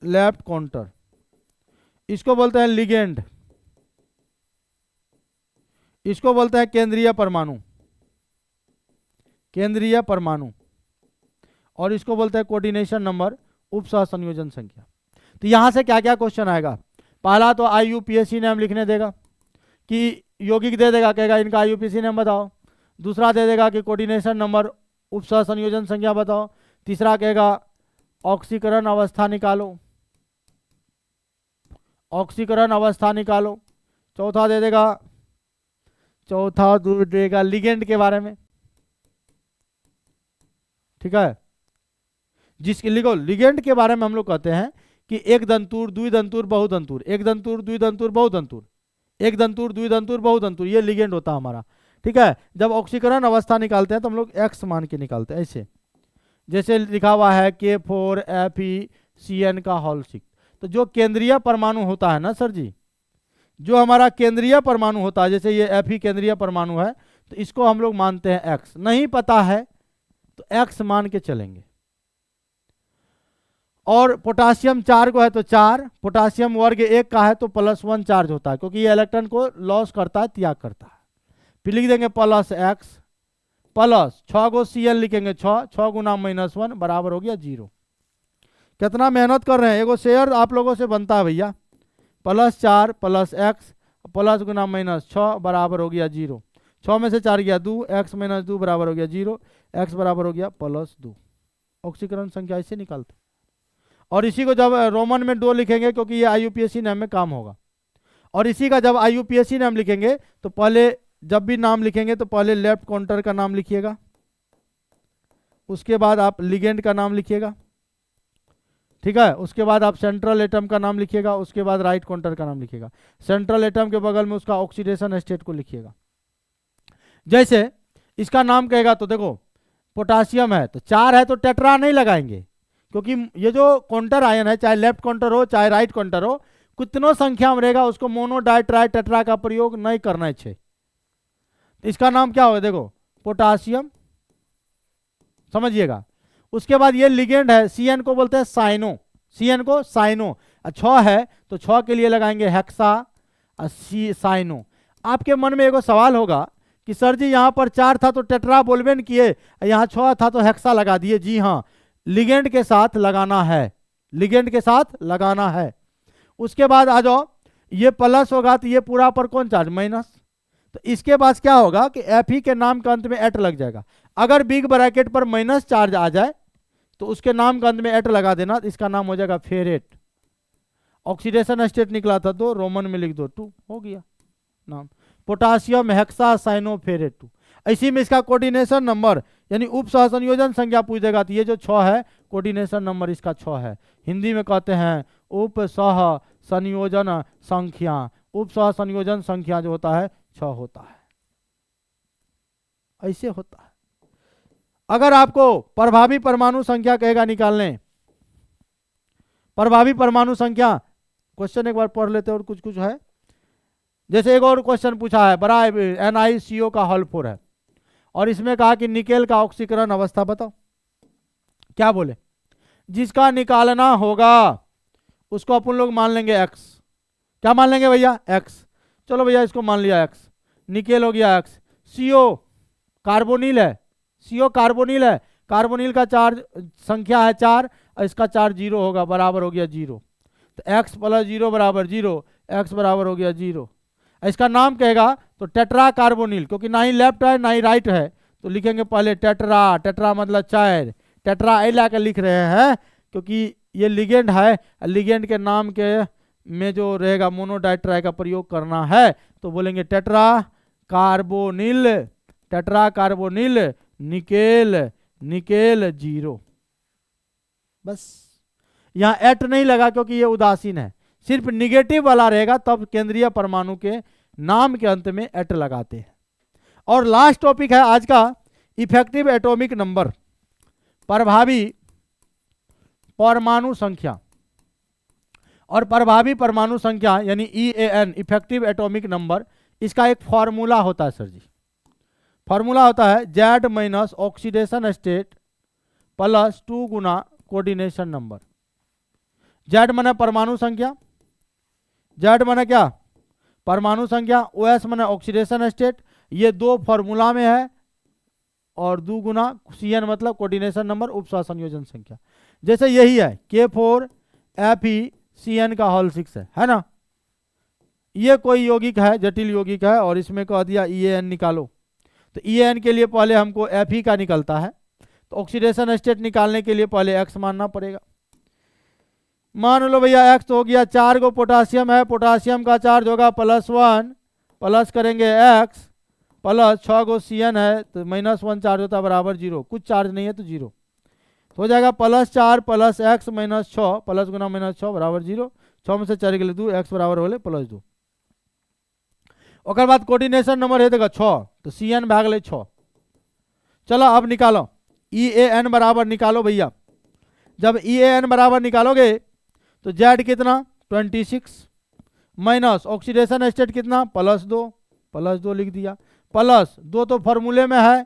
लेफ्ट काउंटर। इसको बोलते हैं लिगेंड, इसको बोलते हैं केंद्रीय परमाणु, केंद्रीय परमाणु, और इसको बोलते हैं कोऑर्डिनेशन नंबर, उप सहसंयोजन संख्या। तो यहां से क्या क्या क्वेश्चन आएगा? पहला तो IUPAC नाम लिखने देगा कि यौगिक दे देगा, कहेगा इनका IUPAC नाम बताओ। दूसरा दे देगा कि कोऑर्डिनेशन नंबर, उप सहसंयोजन संख्या बताओ। तीसरा कहेगा ऑक्सीकरण अवस्था निकालो, ऑक्सीकरण अवस्था निकालो। चौथा दे देगा, चौथा दे देगा लिगेंड के बारे में, ठीक है। जिसके लिखो लिगेंड के बारे में हम लोग कहते हैं कि एक दंतुर, द्विदंतुर, बहुदंतुर, एक दंतुर, द्विदंतुर, बहुदंतुर, एक दंतुर, द्विदंतुर, बहुदंतुर, ये लिगेंड होता है हमारा, ठीक है। जब ऑक्सीकरण अवस्था निकालते हैं तो हम लोग एक्स मान के निकालते हैं, ऐसे जैसे लिखा हुआ है K4FeCN का होल 6। तो जो केंद्रीय परमाणु होता है ना सर जी, जो हमारा केंद्रीय परमाणु होता है, जैसे ये Fe केंद्रीय परमाणु है, तो इसको हम लोग मानते हैं एक्स। नहीं पता है तो एक्स मान के चलेंगे। और पोटासियम 4 को है तो 4, पोटासियम वर्ग 1 का है तो +1 चार्ज होता है, क्योंकि ये इलेक्ट्रॉन को लॉस करता है, त्याग करता है। फिर लिख देंगे +x प्लस 6 को Cl लिखेंगे, 6 गुना -1 बराबर हो गया 0। कितना मेहनत कर रहे हैं, एगो शेयर आप लोगों से बनता है भैया। +4 + x प्लस गुना -6 बराबर हो गया 0। 6 में से 4 गया 2, x - 2 बराबर हो गया 0, x बराबर हो गया +2। ऑक्सीकरण संख्या ऐसे निकालते। और इसी को जब रोमन में 2 लिखेंगे, क्योंकि ये IUPAC नाम में काम होगा। और इसी का जब IUPAC नाम लिखेंगे तो पहले, जब भी नाम लिखेंगे तो पहले लेफ्ट काउंटर का नाम लिखिएगा, उसके बाद आप लिगेंड का नाम लिखिएगा, ठीक है। उसके बाद आप सेंट्रल एटम का नाम लिखिएगा, उसके बाद राइट काउंटर का नाम लिखिएगा। सेंट्रल एटम के बगल में उसका ऑक्सीडेशन स्टेट को लिखिएगा। जैसे इसका नाम कहेगा तो देखो पोटासियम है तो 4 है तो टेट्रा नहीं लगाएंगे, क्योंकि ये जो काउंटर आयन है, चाहे लेफ्ट काउंटर हो चाहे राइट काउंटर हो, कितनों संख्या में रहेगा, उसको मोनो डाई ट्राई टेट्रा का प्रयोग नहीं करना है। इसका नाम क्या होगा, देखो पोटासियम, समझिएगा। उसके बाद ये लिगेंड है, CN को बोलते हैं साइनो, CN को साइनो। 6 है तो 6 के लिए लगाएंगे हेक्सा साइनो। आपके मन में एगो सवाल होगा कि सर जी यहाँ पर 4 था तो टेट्रा बोलबे न किए, यहाँ 6 था तो हेक्सा लगा दिए। जी हाँ, लिगेंड के साथ लगाना है, लिगेंड के साथ लगाना है। उसके बाद आ जाओ, ये प्लस होगा तो ये पूरा पर कौन चार्ज, माइनस। तो इसके पास क्या होगा कि Fe के नाम के अंत में एट लग जाएगा। अगर बिग ब्रैकेट पर माइनस चार्ज आ जाए तो उसके नाम के अंत में एट लगा देना, तो इसका नाम हो जाएगा फेरेट। ऑक्सीडेशन स्टेट निकला था तो रोमन में लिख दो 2, हो गया नाम, पोटासियम हेक्सा साइनोफेरेट 2। इसी में इसका कोऑर्डिनेशन नंबर यानी उप सहसंयोजन संख्या पूछ देगा, तो ये जो 6 है कोऑर्डिनेशन नंबर इसका 6 है। हिंदी में कहते हैं उप सह संयोजन संख्या। उप सह संयोजन संख्या जो होता है 6 होता है, ऐसे होता है। अगर आपको प्रभावी परमाणु संख्या कहेगा निकालने, प्रभावी परमाणु संख्या, क्वेश्चन एक बार पढ़ लेते हैं और कुछ कुछ है। जैसे एक और क्वेश्चन पूछा है, बड़ा NiCO का होल 4 है और इसमें कहा कि निकेल का ऑक्सीकरण अवस्था बताओ। क्या बोले, जिसका निकालना होगा उसको अपन लोग मान लेंगे x। क्या मान लेंगे भैया, x। चलो भैया इसको मान लिया x, निकेल हो गया x। CO कार्बोनिल है, CO कार्बोनिल है, कार्बोनिल का चार्ज संख्या है 4 और इसका चार्ज 0 होगा, बराबर हो गया 0। तो x + 0 बराबर 0, x बराबर हो गया 0। इसका नाम कहेगा तो टेट्रा कार्बोनिल, क्योंकि ना ही लेफ्ट है ना ही राइट है, तो लिखेंगे पहले टेट्रा, टेट्रा मतलब 4। टेट्रा ए ला के लिख रहे हैं क्योंकि ये लिगेंड है, लिगेंड के नाम के में जो रहेगा मोनोडाइट्राई का प्रयोग करना है, तो बोलेंगे tetra carbonyl, tetra carbonyl nickel, nickel 0। बस यहाँ एट नहीं लगा क्योंकि ये उदासीन है, सिर्फ निगेटिव वाला रहेगा तब केंद्रीय परमाणु के नाम के अंत में एट लगाते हैं। और लास्ट टॉपिक है आज का, इफेक्टिव एटॉमिक नंबर, प्रभावी परमाणु संख्या। और प्रभावी परमाणु संख्या यानी EAN, इफेक्टिव एटॉमिक नंबर, इसका एक फॉर्मूला होता है सर जी। फॉर्मूला होता है Z minus oxidation state plus 2 गुना कोऑर्डिनेशन नंबर। Z माने परमाणु संख्या, Z माने क्या, परमाणु संख्या, OS माने ऑक्सीडेशन स्टेट, ये 2 फॉर्मूला में है, और 2 गुना CN मतलब कोऑर्डिनेशन नंबर, उपसहसंयोजन संख्या। जैसे यही है K4FeCN का होल 6 है ना। ये कोई यौगिक है, जटिल यौगिक है, और इसमें कह दिया EAN निकालो, तो EAN के लिए पहले हमको Fe का निकलता है, तो ऑक्सीडेशन स्टेट निकालने के लिए पहले X मानना पड़ेगा। मान लो भैया X हो गया, 4 को पोटासियम है, पोटासियम का चार्ज होगा +1, प्लस करेंगे X, प्लस 6 को CN है तो -1 चार्ज होता है बराबर 0, कुछ चार्ज नहीं है तो 0, तो हो जाएगा +4 प्लस X माइनस 6, प्लस गुना -6 बराबर 0, 6 में से 4 के लिए 2, X बराबर होले +2। ओकर बाद कोऑर्डिनेशन नंबर है देखो 6, तो CN भाग ले 6। चलो अब निकालो EAN बराबर निकालो भैया। जब EAN बराबर निकालोगे तो Z कितना 26 माइनस ऑक्सीडेशन स्टेट कितना +2 लिख दिया, +2 तो फॉर्मूले में है,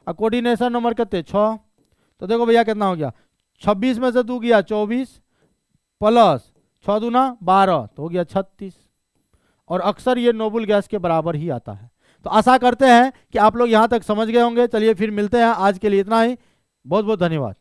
और कोऑर्डिनेशन नंबर कितने 6, तो देखो भैया कितना हो गया, 26 में से 2 गया 24, प्लस 6 दूना 12, तो हो गया 36, और अक्सर ये नोबल गैस के बराबर ही आता है। तो आशा करते हैं कि आप लोग यहाँ तक समझ गए होंगे। चलिए फिर मिलते हैं, आज के लिए इतना ही, बहुत बहुत धन्यवाद।